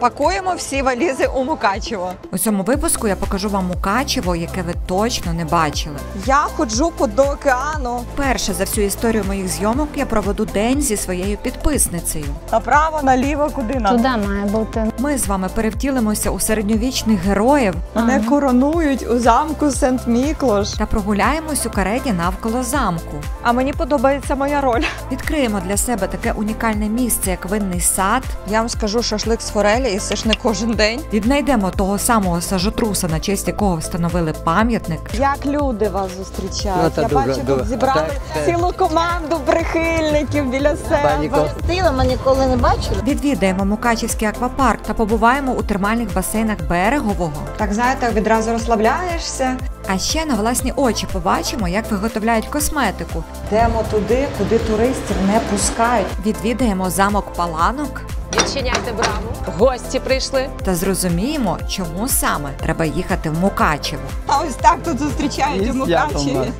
Пакуємо всі валізи у Мукачево. У цьому випуску я покажу вам Мукачево, яке ви точно не бачили. Я ходжу до океану. Перше за всю історію моїх зйомок я проведу день зі своєю підписницею. Направо, наліво, куди нам? Туди має бути. Ми з вами перевтілимося у середньовічних героїв. Мене коронують у замку Сент-Міклош. Та прогуляємось у кареті навколо замку. А мені подобається моя роль. Відкриємо для себе таке унікальне місце, як винний сад. Я вам скажу, шашлик з форелі їсиш не кожен день. Віднайдемо того самого сажотруса, на честь якого встановили пам'ятник. Як люди вас зустрічають? Я бачу, тут зібрали цілу команду прихильників біля себе. Стила ми ніколи не бачили. Відвідаємо Мукачівський аквапарк та побуваємо у термальних басейнах Берегового. Так, знаєте, відразу розслабляєшся. А ще на власні очі побачимо, як виготовляють косметику. Йдемо туди, куди туристів не пускають. Відвідаємо замок Паланок. Відчиняйте браму. Гості прийшли. Та зрозуміємо, чому саме треба їхати в Мукачево. А ось так тут зустрічають у Мукачеві.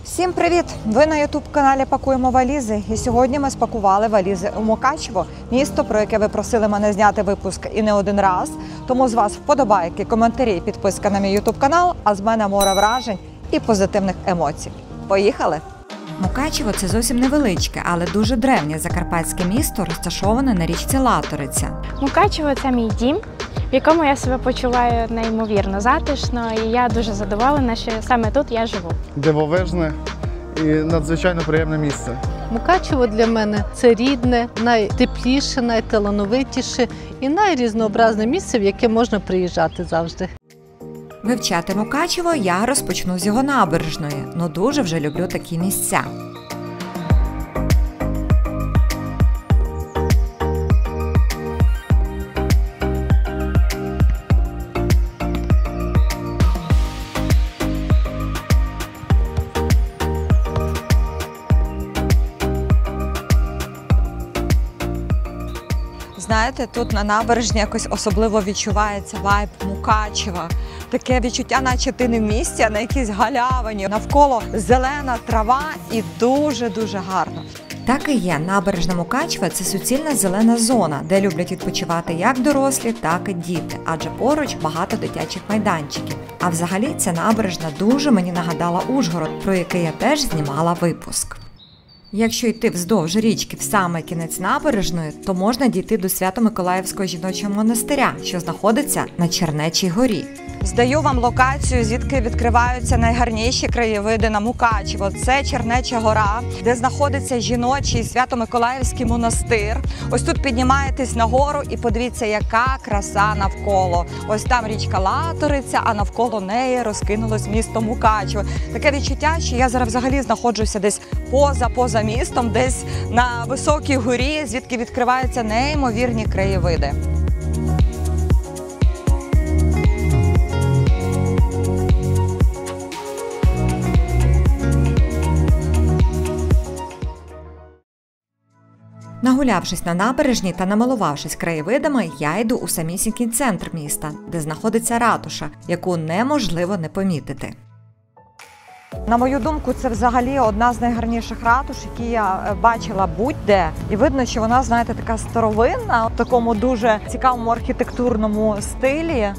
Всім привіт! Ви на ютуб-каналі «Пакуємо валізи». І сьогодні ми спакували валізи у Мукачево. Місто, про яке ви просили мене зняти випуск і не один раз. Тому з вас вподобайки, коментарі і підписка на мій ютуб-канал, а з мене море вражень і позитивних емоцій. Поїхали! Мукачево – це зовсім невеличке, але дуже древнє закарпатське місто, розташоване на річці Латориця. Мукачево – це мій дім, в якому я себе почуваю неймовірно затишно, і я дуже задоволена, що саме тут я живу. Дивовижне і надзвичайно приємне місце. Мукачево для мене – це рідне, найтепліше, найталановитіше і найрізнообразне місце, в яке можна приїжджати завжди. Вивчати Мукачево я розпочну з його набережної, но дуже вже люблю такі місця. Знаєте, тут на набережні якось особливо відчувається вайб Мукачева. Таке відчуття, наче ти не в місті, а на якійсь галявині. Навколо зелена трава і дуже-дуже гарно. Так і є, набережна Мукачева – це суцільна зелена зона, де люблять відпочивати як дорослі, так і діти, адже поруч багато дитячих майданчиків. А взагалі ця набережна дуже мені нагадала Ужгород, про який я теж знімала випуск. Якщо йти вздовж річки в саме кінець набережної, то можна дійти до Свято-Миколаївського жіночого монастиря, що знаходиться на Чернечій горі. Здаю вам локацію, звідки відкриваються найгарніші краєвиди на Мукачево. Це Чернеча гора, де знаходиться жіночий Свято-Миколаївський монастир. Ось тут піднімаєтесь нагору і подивіться, яка краса навколо. Ось там річка Латориця, а навколо неї розкинулось місто Мукачево. Таке відчуття, що я зараз взагалі знаходжуся десь поза містом, десь на високій горі, звідки відкриваються неймовірні краєвиди. Нагулявшись на набережній та намилувавшись краєвидами, я йду у самісінький центр міста, де знаходиться ратуша, яку неможливо не помітити. На мою думку, це взагалі одна з найгарніших ратуш, які я бачила будь-де. І видно, що вона, знаєте, така старовинна, в такому дуже цікавому архітектурному стилі.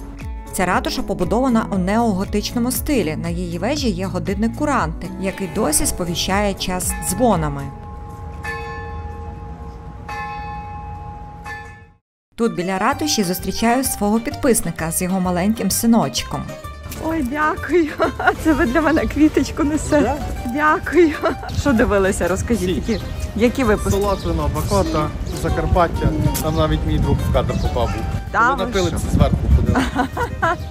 Ця ратуша побудована у неоготичному стилі. На її вежі є годинник куранти, який досі сповіщає час дзвонами. Тут біля ратуші зустрічаю свого підписника з його маленьким синочком. Ой, дякую. Це ви для мене квіточку несе. Дякую. Що дивилися, розкажіть, які випуски? Солоцвино, Бакота, Закарпаття, там навіть мій друг в кадр попав. Та Ви ви напилися що? зверху ходили.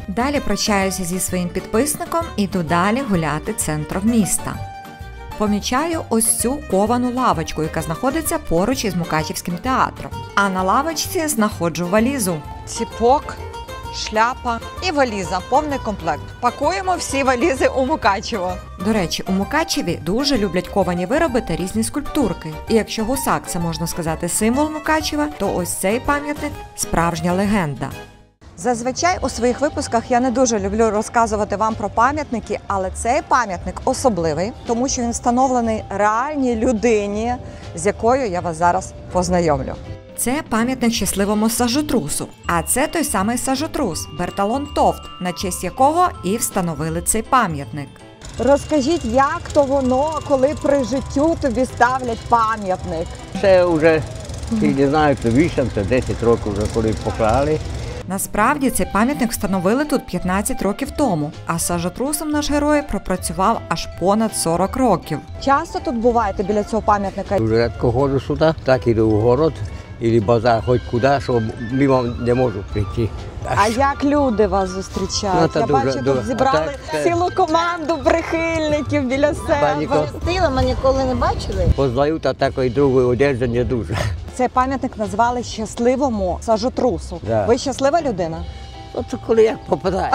Далі прощаюся зі своїм підписником і йду далі гуляти центром міста. Помічаю ось цю ковану лавочку, яка знаходиться поруч із Мукачівським театром. А на лавочці знаходжу валізу. Ціпок, шляпа і валіза. Повний комплект. Пакуємо всі валізи у Мукачево. До речі, у Мукачеві дуже люблять ковані вироби та різні скульптурки. І якщо гусак – це, можна сказати, символ Мукачева, то ось цей пам'ятник – справжня легенда. Зазвичай у своїх випусках я не дуже люблю розказувати вам про пам'ятники, але цей пам'ятник особливий, тому що він встановлений реальній людині, з якою я вас зараз познайомлю. Це пам'ятник щасливому сажотрусу, а це той самий сажотрус Бертолон Товт, на честь якого і встановили цей пам'ятник. Розкажіть, як то воно, коли при життю тобі ставлять пам'ятник? Це вже, я не знаю, це 8, це 10 років вже коли поклали. Насправді цей пам'ятник встановили тут 15 років тому, а сажотрусом наш герой пропрацював аж понад 40 років. Часто тут буваєте біля цього пам'ятника? Дуже рідко ходжу сюди, так іду в город, або базар, хоч куди, що мимо не можу прийти. А як люди вас зустрічають? Ну, Я та бачу, дуже, тут дуже. зібрали Так, цілу команду прихильників біля себе. Паніко. Стила ми ніколи не бачили. Познають, а такої другої одежди не дуже. Цей пам'ятник назвали щасливому сажотрусу. Да. Ви щаслива людина? От коли як попадає.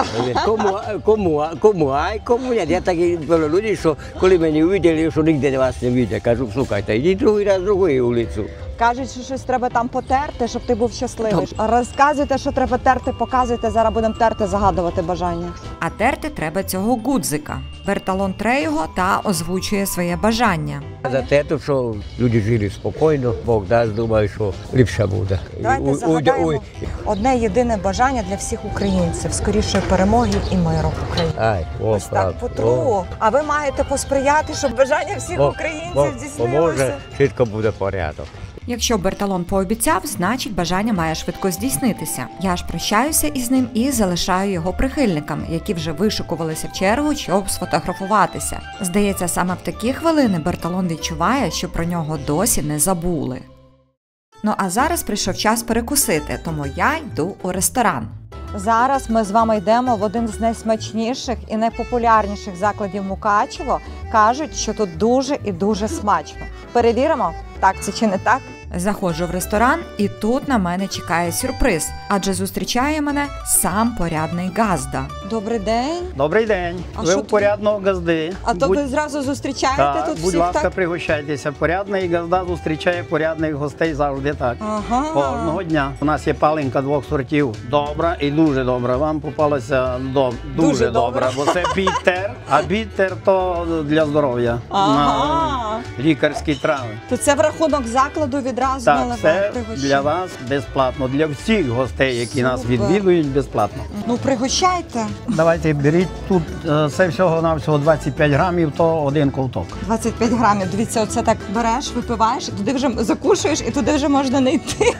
Кому ні. Я такі були люди, що коли мене бачили, що ніде вас не бачать, кажу, слухайте, йдіть другий раз другу вулицю. Кажуть, що щось треба там потерти, щоб ти був щасливий. Розказуйте, що треба терти, показуйте, зараз будемо терти, загадувати бажання. А терти треба цього гудзика. Бертолон тре його та озвучує своє бажання. За те, що люди жили спокійно, Бог дасть, думаю, що ліпше буде. Давайте загадаємо одне єдине бажання для всіх українців – скорішої перемоги і миру в Україні. Ай, Ось так, потру. А ви маєте посприяти, щоб бажання всіх українців здійснилося. Поможе, швидко буде порядок. Якщо Бертолон пообіцяв, значить бажання має швидко здійснитися. Я ж прощаюся із ним і залишаю його прихильникам, які вже вишикувалися в чергу, щоб сфотографуватися. Здається, саме в такі хвилини Бертолон відчуває, що про нього досі не забули. Ну а зараз прийшов час перекусити, тому я йду у ресторан. Зараз ми з вами йдемо в один з найсмачніших і найпопулярніших закладів Мукачево. Кажуть, що тут дуже і дуже смачно. Перевіримо, так це чи не так? Заходжу в ресторан, і тут на мене чекає сюрприз, адже зустрічає мене сам порядний газда. Добрий день. Добрий день. А Ви що у тут? порядного газди. А то ви зразу зустрічаєте тут будь всіх, ласка, так? пригощайтеся. Порядний газда зустрічає порядних гостей завжди так. Ага. Кожного дня. У нас є паленка двох сортів. Добра і дуже добра. Вам попалася дуже добра, бо це бітер, а бітер то для здоров'я. Ага. Лікарські трави. То це в рахунок закладу відразу Так, наливають, це пригощають. для вас безплатно. Для всіх гостей, які нас Супер. відвідують, безплатно. Ну, пригощайте. Давайте беріть тут це всього-навсього 25 грамів, то один ковток. 25 грамів. Дивіться, оце так береш, випиваєш, і туди вже закушуєш, і туди вже можна не йти.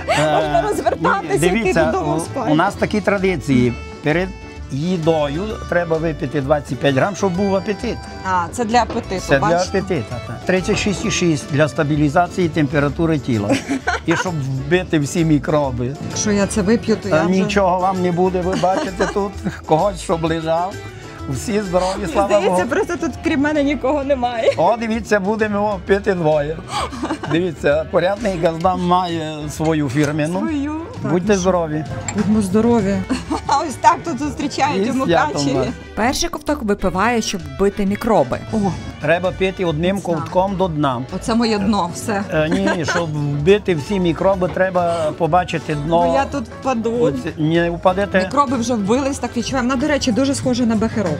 Можна розвертатися, йти Дивіться, додому спати. у нас такі традиції. Перед їдою треба випити 25 грам, щоб був апетит. А, це для апетиту, Це для бачите? апетиту. 36,6 для стабілізації температури тіла. І щоб вбити всі мікроби. Якщо я це вип'ю, то я вже... Нічого вам не буде, ви бачите тут когось, щоб лежав. Всі здорові, слава Здається, Богу. просто тут крім мене нікого немає. О, дивіться, будемо пити двоє. Дивіться, порядний газда має свою фірменну. Свою. Будьте здорові. Будьмо здорові. А ось так тут зустрічають І у святом Мукачеві. вас. Перший ковток випиває, щоб вбити мікроби. О, Треба пити одним ковтком до дна. оце моє дно, все. Ні, щоб вбити всі мікроби, треба побачити дно. Бо я тут впаду. Оце, не впадете. Мікроби вже вбились, так відчуваємо. Вона, до речі, дуже схожа на бехеровку.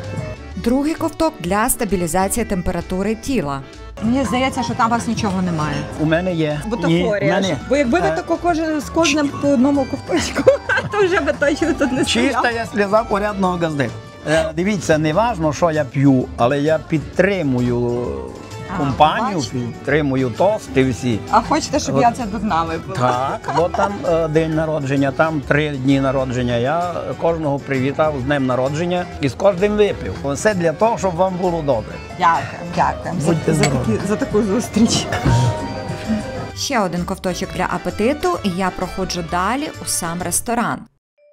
Другий ковток для стабілізації температури тіла. Мені здається, що там у вас нічого немає. У мене є. Ні, Бутафорія. в мене. Бо якби ви тако з кожним по одному ковточку, то вже би точно тут не стояв. Чиста сльоза порядного газди. Дивіться, не важно, що я п'ю, але я підтримую компанію, бачите? підтримую тости всі. А хочете, щоб я це до дна випила? Так, бо там день народження, там 3 дні народження. Я кожного привітав з днем народження і з кожним випив. Все для того, щоб вам було добре. Дякуємо Будьте здорові. за таку зустріч. Ще один ковточок для апетиту, і я проходжу далі у сам ресторан.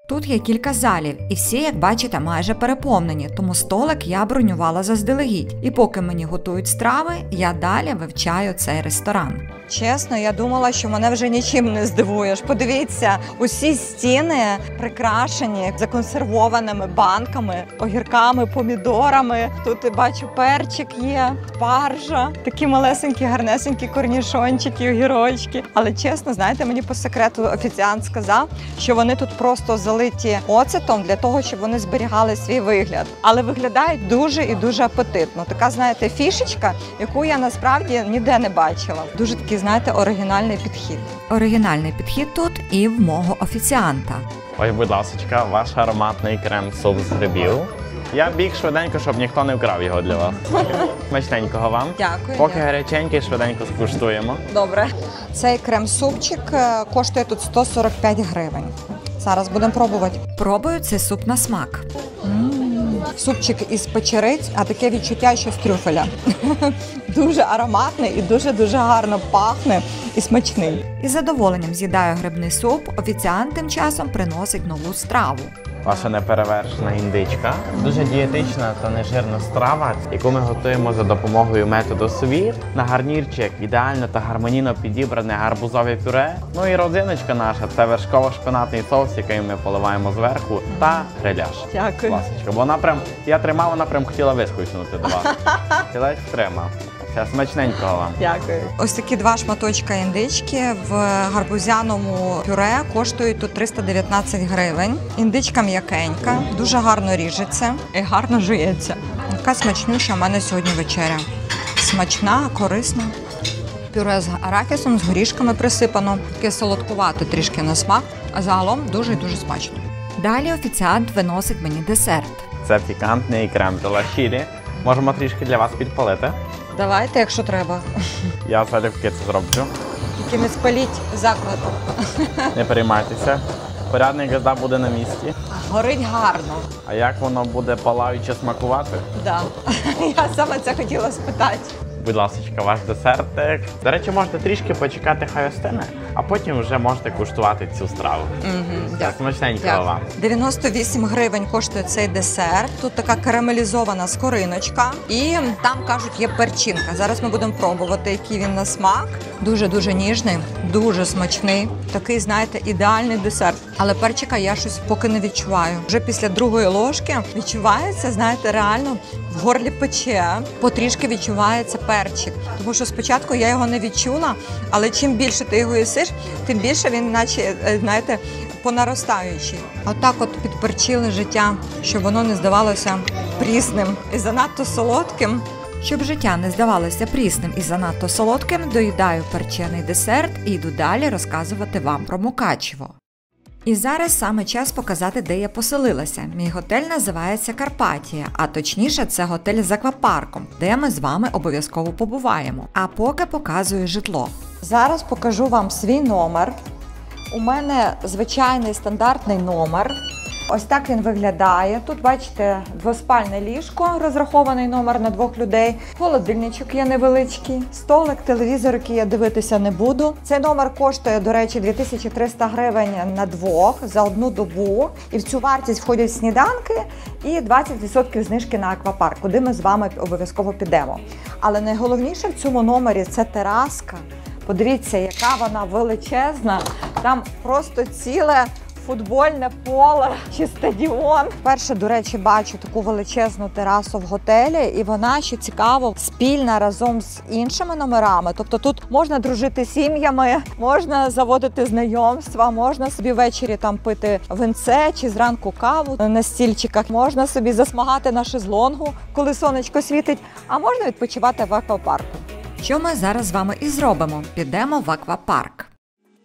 Тут є кілька залів, і всі, як бачите, майже переповнені, тому столик я бронювала заздалегідь. І поки мені готують страви, я далі вивчаю цей ресторан. Чесно, я думала, що мене вже нічим не здивуєш. Подивіться, усі стіни прикрашені законсервованими банками, огірками, помідорами. Тут я бачу перчик є, спаржа, такі малесенькі, гарнесенькі корнішончики, огірочки. Але чесно, знаєте, мені по секрету офіціант сказав, що вони тут просто залиті оцетом для того, щоб вони зберігали свій вигляд. Але виглядають дуже і дуже апетитно. Така, знаєте, фішечка, яку я насправді ніде не бачила. Дуже такий, знаєте, оригінальний підхід. Оригінальний підхід тут і в мого офіціанта. Ось, будь ласка, ваш ароматний крем-суп з грибів. Я біг швиденько, щоб ніхто не вкрав його для вас. Смачненького вам. Дякую. Поки гаряченький, швиденько скуштуємо. Добре. Цей крем-супчик коштує тут 145 гривень. Зараз будемо пробувати. Пробую цей суп на смак. Супчик із печериць, а таке відчуття, що з трюфеля. Дуже ароматний і дуже-дуже гарно пахне і смачний. Із задоволенням з'їдаю грибний суп, офіціант тим часом приносить нову страву. Ваша неперевершена індичка. Дуже дієтична та нежирна страва, яку ми готуємо за допомогою методу свір. На гарнірчик ідеально та гармонійно підібране гарбузове пюре. Ну і родзиночка наша – це вершково-шпинатний соус, який ми поливаємо зверху, та гриляш. Дякую. Ласочка. Бо вона прям, я тримав, вона прям хотіла вискочнути до вас. Я ледь втримав. Все, смачненького вам. Дякую. Ось такі 2 шматочка індички в гарбузяному пюре коштують тут 319 гривень. Індичка м'якенька, дуже гарно ріжеться і гарно жується. Яка смачнюща в мене сьогодні вечеря. Смачна, корисна. Пюре з арахісом, з горішками присипано. Таке солодкувате трішки на смак, а загалом дуже і дуже смачно. Далі офіціант виносить мені десерт. Це пікантний крем де ла чілі. Можемо трішки для вас підпалити. Давайте, якщо треба. Я залюбки це зроблю. Тільки не спаліть закладу. Не переймайтеся. Порядний газда буде на місці. Горить гарно. А як воно буде палаюче смакувати? Да. Я саме це хотіла спитати. Будь ласка, ваш десертик. До речі, можете трішки почекати, хай остине, а потім вже можете куштувати цю страву. Дякую. Смачненького вам. 98 гривень коштує цей десерт. Тут така карамелізована скориночка. І там, кажуть, є перчинка. Зараз ми будемо пробувати, який він на смак. Дуже-дуже ніжний, дуже смачний. Такий, знаєте, ідеальний десерт. Але перчика я щось поки не відчуваю. Вже після другої ложки відчувається, знаєте, реально в горлі пече. Потрішки відчувається перчик. Тому що спочатку я його не відчула, але чим більше ти його їсиш, тим більше він, наче, знаєте, понаростаючий. Отак от підперчили життя, щоб воно не здавалося прісним і занадто солодким. Щоб життя не здавалося прісним і занадто солодким, доїдаю перчений десерт і йду далі розказувати вам про Мукачево. І зараз саме час показати, де я поселилася. Мій готель називається Карпатія, а точніше це готель з аквапарком, де ми з вами обов'язково побуваємо. А поки показую житло. Зараз покажу вам свій номер. У мене звичайний стандартний номер. Ось так він виглядає. Тут, бачите, двоспальне ліжко, розрахований номер на 2 людей. Холодильничок є невеличкий, столик, телевізор, який я дивитися не буду. Цей номер коштує, до речі, 2300 гривень на 2 за 1 добу. І в цю вартість входять сніданки і 20% знижки на аквапарк, куди ми з вами обов'язково підемо. Але найголовніше в цьому номері – це тераска. Подивіться, яка вона величезна. Там просто ціле футбольне поле чи стадіон. Перше, до речі, бачу таку величезну терасу в готелі, і вона, що цікаво, спільна разом з іншими номерами. Тобто тут можна дружити сім'ями, можна заводити знайомства, можна собі ввечері там пити винце чи зранку каву на стільчиках, можна собі засмагати на шезлонгу, коли сонечко світить, а можна відпочивати в аквапарку. Що ми зараз з вами і зробимо? Підемо в аквапарк.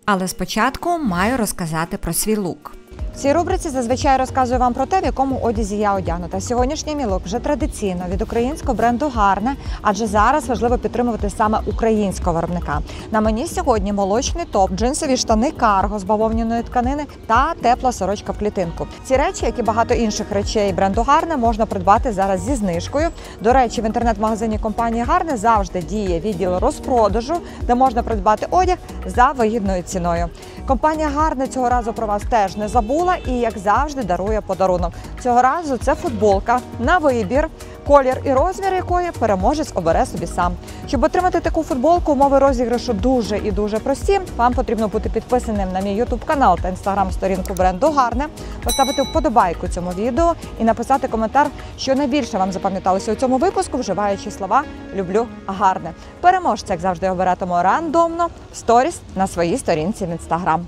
Але спочатку маю розказати про свій лук. В цій рубриці зазвичай розказую вам про те, в якому одязі я одягнута. Сьогоднішній мій лук вже традиційно від українського бренду «Гарне», адже зараз важливо підтримувати саме українського виробника. На мені сьогодні молочний топ, джинсові штани карго з бавовняної тканини та тепла сорочка в клітинку. Ці речі, як і багато інших речей бренду «Гарне», можна придбати зараз зі знижкою. До речі, в інтернет-магазині компанії «Гарне» завжди діє відділ розпродажу, де можна придбати одяг за вигідною ціною. Компанія «Гарне» цього разу про вас теж не забула і, як завжди, дарує подарунок. Цього разу це футболка на вибір, колір і розмір якої переможець обере собі сам. Щоб отримати таку футболку, умови розіграшу дуже і дуже прості. Вам потрібно бути підписаним на мій YouTube канал та інстаграм-сторінку бренду «Гарне», поставити вподобайку цьому відео і написати коментар, що найбільше вам запам'яталося у цьому випуску, вживаючи слова «люблю гарне». Переможця, як завжди, обиратиму рандомно в сторіс на своїй сторінці в інстаграм.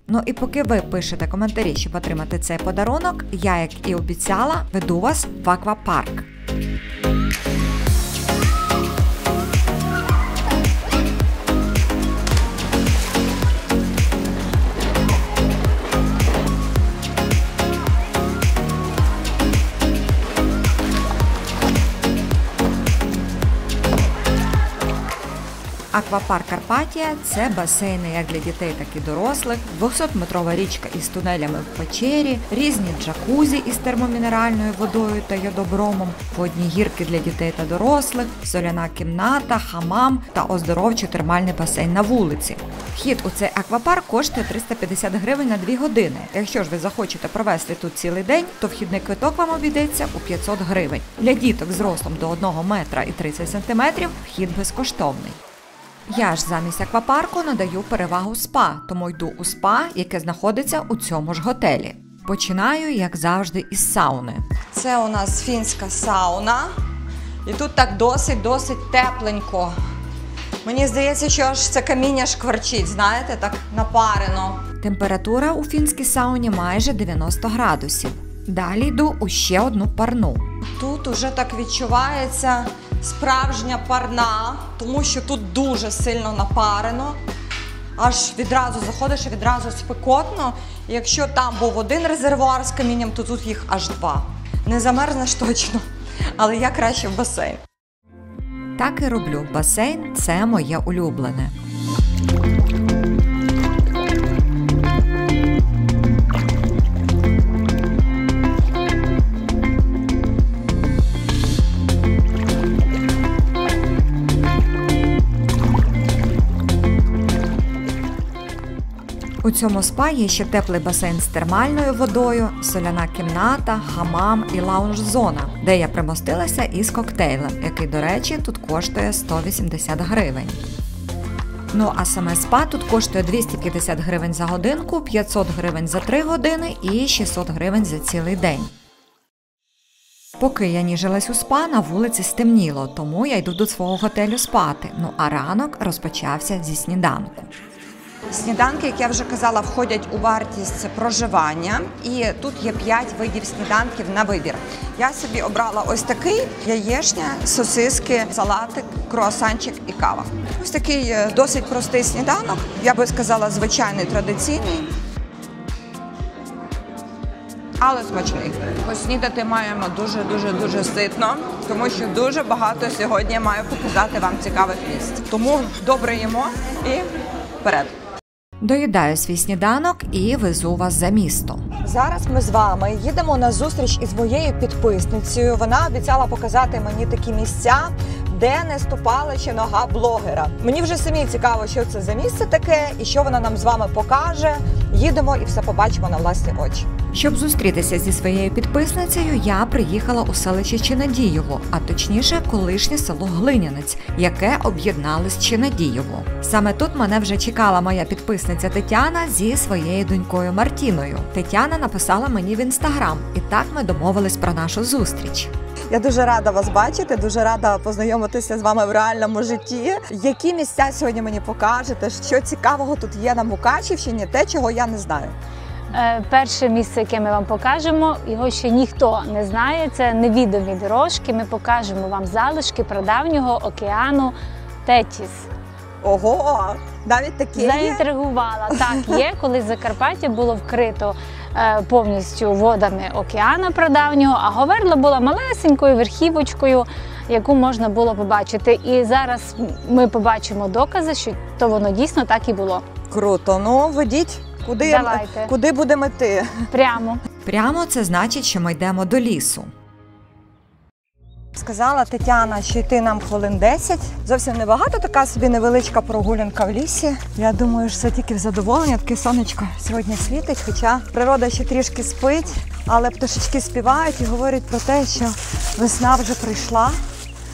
Ну і поки ви пишете коментарі, щоб отримати цей подарунок, я, як і обіцяла, веду вас в аквапарк. Аквапарк Карпатія – це басейни як для дітей, так і дорослих, 200-метрова річка із тунелями в печері, різні джакузі із термомінеральною водою та йодобромом, водні гірки для дітей та дорослих, соляна кімната, хамам та оздоровчо-термальний басейн на вулиці. Вхід у цей аквапарк коштує 350 гривень на 2 години. Якщо ж ви захочете провести тут цілий день, то вхідний квиток вам обійдеться у 500 гривень. Для діток з ростом до 1 метра і 30 сантиметрів вхід безкоштовний. Я ж замість аквапарку надаю перевагу спа, тому йду у спа, яке знаходиться у цьому ж готелі. Починаю, як завжди, із сауни. Це у нас фінська сауна. І тут так досить тепленько. Мені здається, що ж це каміння шкварчить, знаєте, так напарено. Температура у фінській сауні майже 90 градусів. Далі йду у ще одну парну. Тут уже так відчувається справжня парна, тому що тут дуже сильно напарено. Аж відразу заходиш і відразу спекотно. І якщо там був один резервуар з камінням, то тут їх аж 2. Не замерзнеш точно, але я краще в басейн. Так і роблю. Басейн – це моє улюблене. У цьому спа є ще теплий басейн з термальною водою, соляна кімната, хамам і лаунж-зона, де я примостилася із коктейлем, який, до речі, тут коштує 180 гривень. Ну а саме спа тут коштує 250 гривень за годинку, 500 гривень за 3 години і 600 гривень за цілий день. Поки я ніжилась у спа, на вулиці стемніло, тому я йду до свого готелю спати. Ну а ранок розпочався зі сніданку. Сніданки, як я вже казала, входять у вартість проживання. І тут є 5 видів сніданків на вибір. Я собі обрала ось такий: яєчня, сосиски, салатик, круасанчик і кава. Ось такий досить простий сніданок. Я би сказала, звичайний, традиційний. Але смачний. Поснідати маємо дуже ситно, тому що дуже багато сьогодні маю показати вам цікавих місць. Тому добре їмо і вперед. Доїдаю свій сніданок і везу вас за місто. Зараз ми з вами їдемо на зустріч із моєю підписницею. Вона обіцяла показати мені такі місця, де не ступала ще нога блогера. Мені вже самі цікаво, що це за місце таке і що вона нам з вами покаже. Їдемо і все побачимо на власні очі. Щоб зустрітися зі своєю підписницею, я приїхала у селище Чинадієво, а точніше колишнє село Глинянець, яке об'єдналось Чинадієво. Саме тут мене вже чекала моя підписниця Тетяна зі своєю донькою Мартіною. Тетяна написала мені в Інстаграм, і так ми домовились про нашу зустріч. Я дуже рада вас бачити, дуже рада познайомитися з вами в реальному житті. Які місця сьогодні мені покажете, що цікавого тут є на Мукачівщині, те, чого я не знаю? Перше місце, яке ми вам покажемо, його ще ніхто не знає, це невідомі дорожки. Ми покажемо вам залишки прадавнього океану Тетіс. Ого, навіть таке є? Заінтригувала. Так, є, коли Закарпаття було вкрито повністю водами океану прадавнього, а Говерла була малесенькою верхівочкою, яку можна було побачити. І зараз ми побачимо докази, що то воно дійсно так і було. Круто, ну ведіть. Куди будемо йти? Прямо. Прямо – це значить, що ми йдемо до лісу. Сказала Тетяна, що йти нам хвилин 10. Зовсім небагато, така собі невеличка прогулянка в лісі. Я думаю, що це тільки в задоволення. Таке сонечко сьогодні світить, хоча природа ще трішки спить, але пташечки співають і говорять про те, що весна вже прийшла.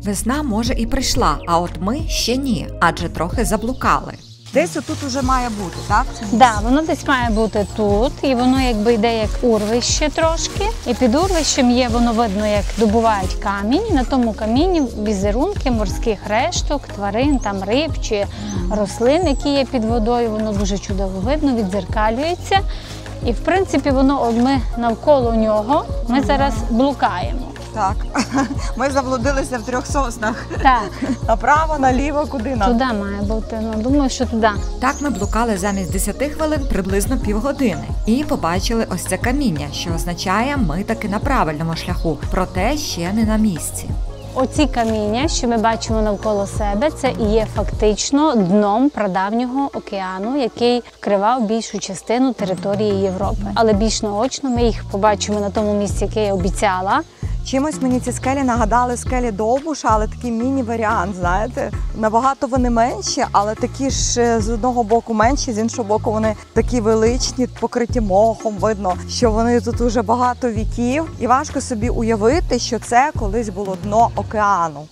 Весна, може, і прийшла, а от ми ще ні, адже трохи заблукали. Десь отут уже має бути, так? Да, воно десь має бути тут, і воно якби йде як урвище трошки. І під урвищем є, воно видно, як добувають камінь. На тому камінні візерунки морських решток, тварин, там риб чи рослин, які є під водою. Воно дуже чудово видно, віддзеркалюється. І в принципі воно, ми навколо нього, ми зараз блукаємо. Так, ми заблудилися в 3 соснах. Так. Направо, наліво, куди нам? Туди має бути, думаю, що туди. Так ми блукали замість 10 хвилин приблизно півгодини і побачили ось це каміння, що означає, ми таки на правильному шляху, проте ще не на місці. Оці каміння, що ми бачимо навколо себе, це і є фактично дном прадавнього океану, який вкривав більшу частину території Європи. Але більш наочно ми їх побачимо на тому місці, яке я обіцяла. Чимось мені ці скелі нагадали скелі Довбуша, але такий міні-варіант, знаєте. Набагато вони менші, але такі ж з одного боку менші, з іншого боку вони такі величні, покриті мохом. Видно, що вони тут уже багато віків. І важко собі уявити, що це колись було дно океану.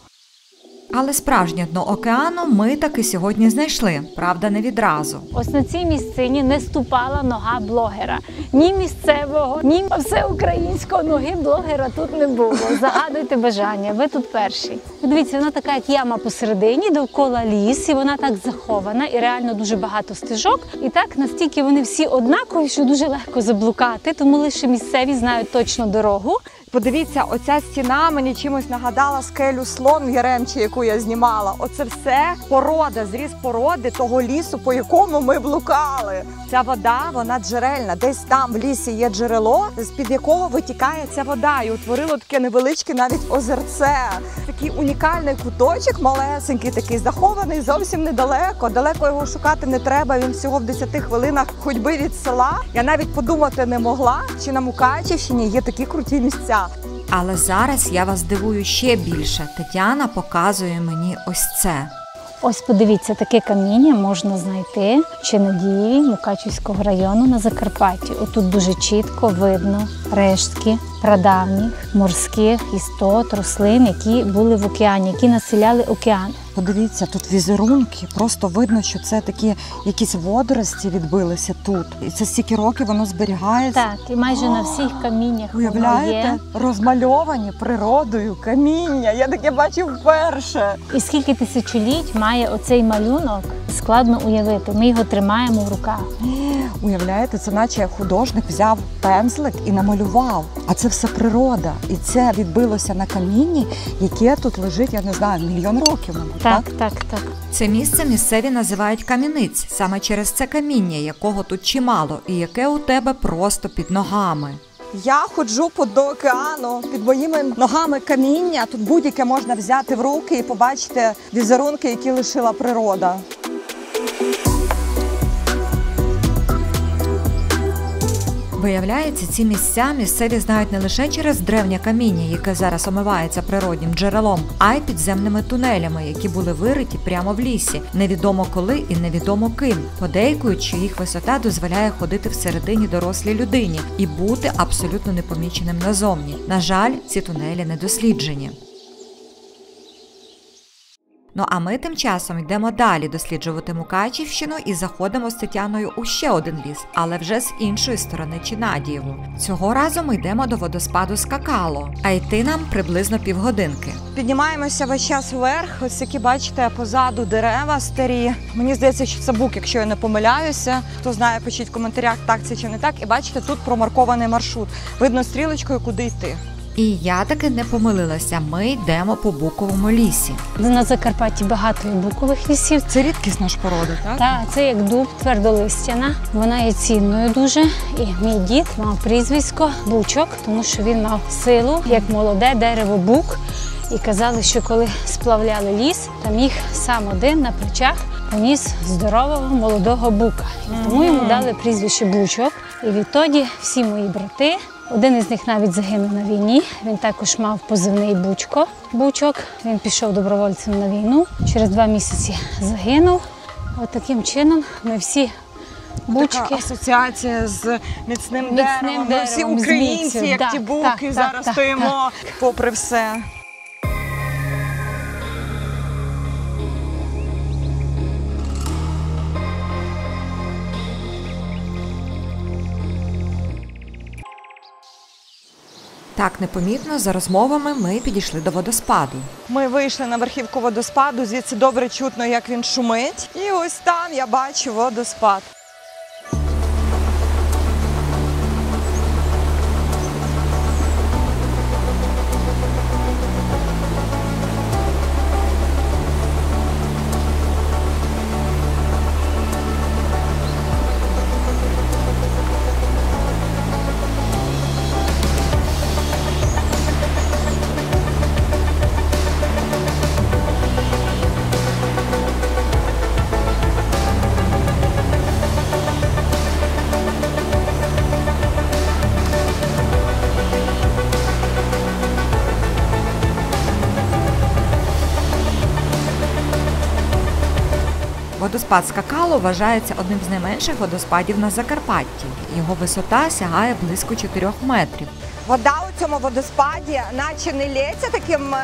Але справжнє дно океану ми таки сьогодні знайшли, правда, не відразу. Ось на цій місцині не ступала нога блогера. Ні місцевого, ні всеукраїнського ноги блогера тут не було. Загадуйте бажання, ви тут перші. Дивіться, вона така, як яма посередині, довкола ліс, і вона так захована, і реально дуже багато стежок. І так, настільки вони всі однакові, що дуже легко заблукати, тому лише місцеві знають точно дорогу. Подивіться, оця стіна мені чимось нагадала скелю Слон в Яремчі, яку я знімала. Оце все порода, зріз породи того лісу, по якому ми блукали. Ця вода, вона джерельна. Десь там в лісі є джерело, з-під якого витікає ця вода. І утворило таке невеличке навіть озерце. Такий унікальний куточок, малесенький, такий захований зовсім недалеко. Далеко його шукати не треба, він всього в 10 хвилинах ходьби від села. Я навіть подумати не могла, чи на Мукачівщині є такі круті місця. Але зараз я вас дивую ще більше. Тетяна показує мені ось це. Ось подивіться, таке каміння можна знайти в Чинадіїві, Мукачівського району на Закарпатті. Отут дуже чітко видно рештки прадавніх морських істот, рослин, які були в океані, які населяли океан. Подивіться, тут візерунки, просто видно, що це такі якісь водорості відбилися тут. І це стільки років воно зберігається. Так, і майже на всіх каміннях воно уявляєте? є. Розмальовані природою каміння. Я таке бачив вперше. І скільки тисячоліть має оцей малюнок, складно уявити. Ми його тримаємо в руках. Уявляєте, це наче художник взяв пензлик і намалював. А це все природа. І це відбилося на камінні, яке тут лежить, я не знаю, 1 мільйон років. Так. Це місце місцеві називають Кам'яниць, саме через це каміння, якого тут чимало, і яке у тебе просто під ногами. Я ходжу до океану, під моїми ногами каміння. Тут будь-яке можна взяти в руки і побачити візерунки, які лишила природа. Виявляється, ці місця місцеві знають не лише через древнє каміння, яке зараз омивається природнім джерелом, а й підземними тунелями, які були вириті прямо в лісі, невідомо коли і невідомо ким. Подейкують, що їх висота дозволяє ходити всередині дорослій людині і бути абсолютно непоміченим назовні. На жаль, ці тунелі не досліджені. Ну а ми тим часом йдемо далі досліджувати Мукачівщину і заходимо з Тетяною у ще один ліс, але вже з іншої сторони Чинадієву. Цього разу ми йдемо до водоспаду Скакало, а йти нам приблизно півгодинки. Піднімаємося весь час вверх, ось які бачите позаду дерева старі. Мені здається, що це бук, якщо я не помиляюся. Хто знає, пишіть в коментарях, так це чи не так. І бачите, тут промаркований маршрут. Видно стрілочкою, куди йти. І я таки не помилилася, ми йдемо по буковому лісі. На Закарпатті багато букових лісів. Це рідкісна ж порода, так? Так, це як дуб, твердолистяна. Вона є цінною дуже. І мій дід мав прізвисько Бучок, тому що він мав силу, як молоде дерево бук. І казали, що коли сплавляли ліс, там їх сам один на плечах поніс здорового молодого бука. І тому йому дали прізвище Бучок. І відтоді всі мої брати, один із них навіть загинув на війні, він також мав позивний Бучок. Він пішов добровольцем на війну, через 2 місяці загинув. От таким чином ми всі Бучки. Така асоціація з міцним деревом. Ми всі українці, як ті буки, зараз стоїмо попри все. Так непомітно за розмовами ми підійшли до водоспаду. Ми вийшли на верхівку водоспаду, звідси добре чутно, як він шумить. І ось там я бачу водоспад. Водоспад Скакало вважається одним з найменших водоспадів на Закарпатті. Його висота сягає близько 4 метрів. Вода у цьому водоспаді наче не лється таким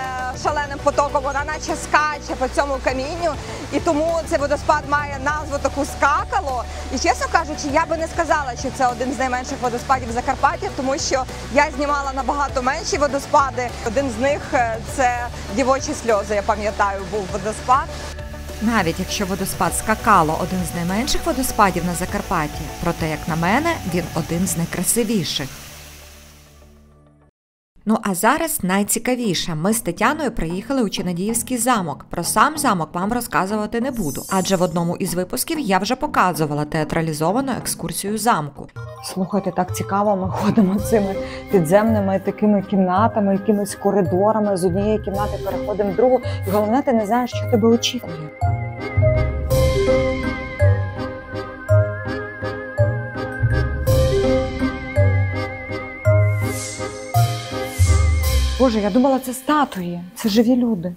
шаленим потоком, вона наче скаче по цьому камінню. І тому цей водоспад має назву таку Скакало. І чесно кажучи, я би не сказала, що це один з найменших водоспадів Закарпаття, тому що я знімала набагато менші водоспади. Один з них – це Дівочі сльози, я пам'ятаю, був водоспад. Навіть якщо водоспад Скакало один з найменших водоспадів на Закарпатті, проте, як на мене, він один з найкрасивіших. Ну а зараз найцікавіше. Ми з Тетяною приїхали у Чинадіївський замок. Про сам замок вам розказувати не буду, адже в одному із випусків я вже показувала театралізовану екскурсію замку. Слухайте, так цікаво, ми ходимо цими підземними такими кімнатами, якимись коридорами, з однієї кімнати переходимо в другу. І головне, ти не знаєш, що тебе очікує. Боже, я думала, це статуї, це живі люди.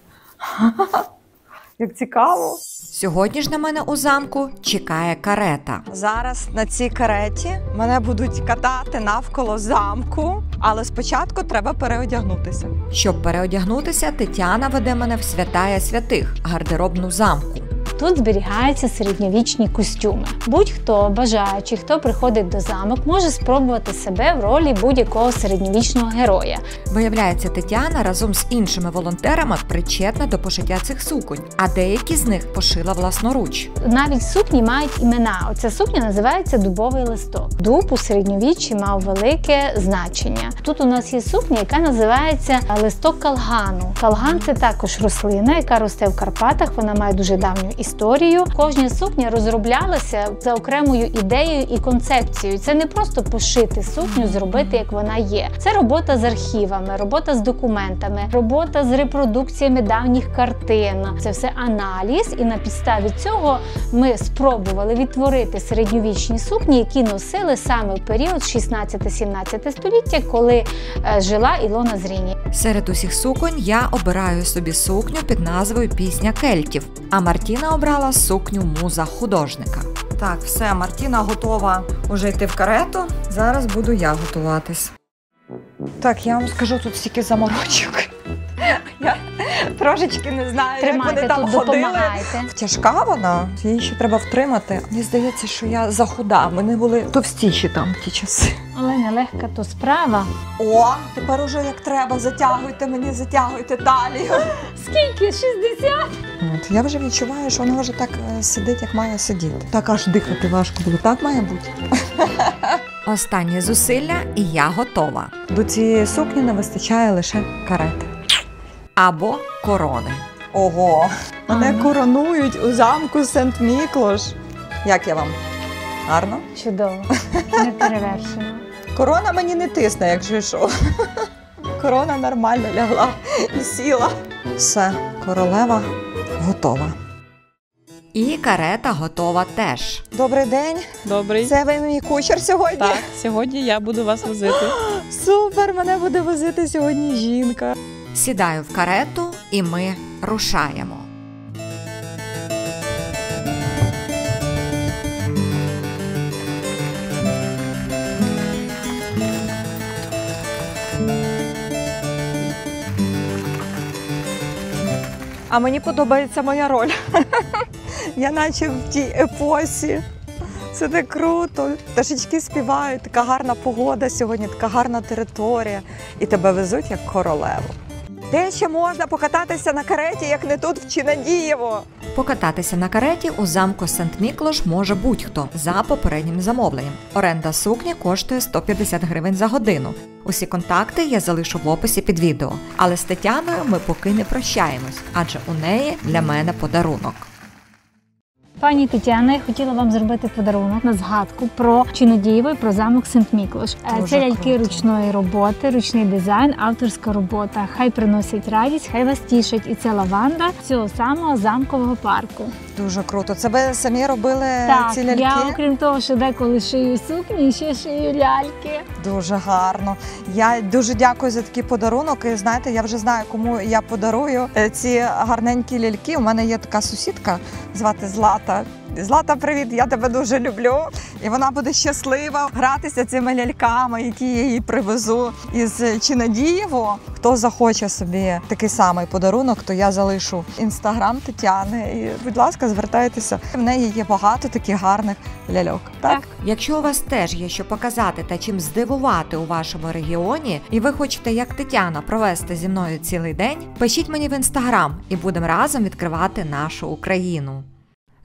Як цікаво. Сьогодні ж на мене у замку чекає карета. Зараз на цій кареті мене будуть катати навколо замку, але спочатку треба переодягнутися. Щоб переодягнутися, Тетяна веде мене в святая святих – гардеробну замку. Тут зберігаються середньовічні костюми. Будь-хто бажаючий, хто приходить до замок, може спробувати себе в ролі будь-якого середньовічного героя. Виявляється, Тетяна разом з іншими волонтерами причетна до пошиття цих суконь, а деякі з них пошила власноруч. Навіть сукні мають імена. Оця сукня називається дубовий листок. Дуб у середньовіччі мав велике значення. Тут у нас є сукня, яка називається листок калгану. Калган – це також рослина, яка росте в Карпатах, вона має дуже давню історію. Кожна сукня розроблялася за окремою ідеєю і концепцією. Це не просто пошити сукню, зробити, як вона є. Це робота з архівами, робота з документами, робота з репродукціями давніх картин. Це все аналіз, і на підставі цього ми спробували відтворити середньовічні сукні, які носили саме в період 16-17 століття, коли жила Ілона Зріні. Серед усіх суконь я обираю собі сукню під назвою «Пісня кельтів», а Мартіна обрала сукню муза художника. Так, все, Мартіна готова уже йти в карету. Зараз буду я готуватись. Так, я вам скажу, тут стільки заморочок. Я трошечки не знаю, Тримайте, як вони там тут ходили. допомагайте. Тяжка вона, її ще треба втримати. Мені здається, що я захуда. Мене були товстіші там ті часи. Але нелегка то справа. О, тепер уже як треба. Затягуйте мені, затягуйте талію. Скільки? 60? От, я вже відчуваю, що вона вже так сидить, як має сидіти. Так аж дихати важко було. Так має бути. Останнє зусилля і я готова. До цієї сукні не вистачає лише карети. Або корони. Ого, мене коронують у замку Сент-Міклош. Як я вам? Гарно? Чудово. Неперевершено. Корона мені не тисне, якщо що. Корона нормально лягла і сіла. Все, королева готова. І карета готова теж. Добрий день. Добрий. Це ви мій кучер сьогодні? Так, сьогодні я буду вас возити. Супер, мене буде возити сьогодні жінка. Сідаю в карету і ми рушаємо. А мені подобається моя роль. Я наче в тій епосі. Це так круто. Пташечки співають, така гарна погода сьогодні, така гарна територія. І тебе везуть як королеву. Де ще можна покататися на кареті, як не тут в Чинадієво? Покататися на кареті у замку Сент-Міклош може будь-хто за попереднім замовленням. Оренда сукні коштує 150 гривень за годину. Усі контакти я залишу в описі під відео. Але з Тетяною ми поки не прощаємось, адже у неї для мене подарунок. Пані Тетяна, я хотіла вам зробити подарунок на згадку про Чинадієво і про замок Сент-Міклош. Це ляльки ручної роботи, ручний дизайн, авторська робота. Хай приносять радість, хай вас тішать. І це лаванда цього самого замкового парку. Дуже круто. Це ви самі робили ці ляльки? Так, я окрім того, що деколи шию сукні, ще шию ляльки. Дуже гарно. Я дуже дякую за такий подарунок. І знаєте, я вже знаю, кому я подарую ці гарненькі ляльки. У мене є така сусідка, звати Злата. Злата, привіт, я тебе дуже люблю. І вона буде щаслива гратися цими ляльками, які я їй привезу із Чинадієво. Хто захоче собі такий самий подарунок, то я залишу інстаграм Тетяни. І, будь ласка, звертайтеся. В неї є багато таких гарних ляльок. Так? Якщо у вас теж є що показати та чим здивувати у вашому регіоні, і ви хочете, як Тетяна, провести зі мною цілий день, пишіть мені в інстаграм і будемо разом відкривати нашу Україну.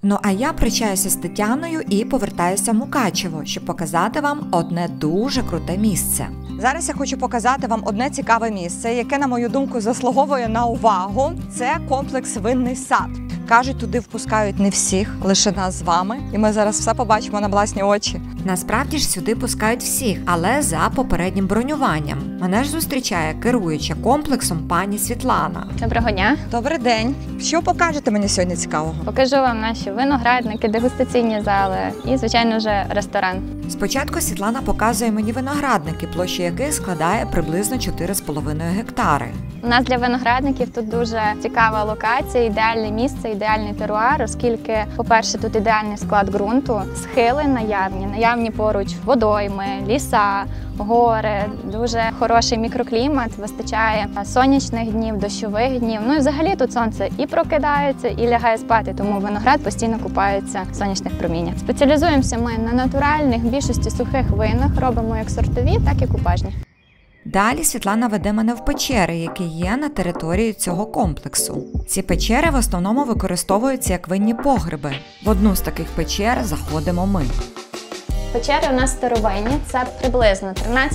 Ну а я прощаюся з Тетяною і повертаюся в Мукачево, щоб показати вам одне дуже круте місце. Зараз я хочу показати вам одне цікаве місце, яке, на мою думку, заслуговує на увагу. Це комплекс «Винний сад». Кажуть, туди впускають не всіх, лише нас з вами. І ми зараз все побачимо на власні очі. Насправді ж сюди пускають всіх, але за попереднім бронюванням. Мене ж зустрічає керуюча комплексом пані Світлана. Доброго дня. Добрий день. Що покажете мені сьогодні цікавого? Покажу вам наші виноградники, дегустаційні зали і, звичайно ж, ресторан. Спочатку Світлана показує мені виноградники, площа яких складає приблизно 4,5 гектари. У нас для виноградників тут дуже цікава локація, ідеальне місце, ідеальний теруар, оскільки, по-перше, тут ідеальний склад ґрунту, схили наявні поруч водойми, ліса, гори, дуже хороший мікроклімат, вистачає сонячних днів, дощових днів. Ну і взагалі тут сонце і прокидається, і лягає спати, тому виноград постійно купається в сонячних проміннях. Спеціалізуємося ми на натуральних, більшості сухих винах, робимо як сортові, так і купажні. Далі Світлана веде мене в печери, які є на території цього комплексу. Ці печери в основному використовуються як винні погреби. В одну з таких печер заходимо ми. Печери у нас старовинні, це приблизно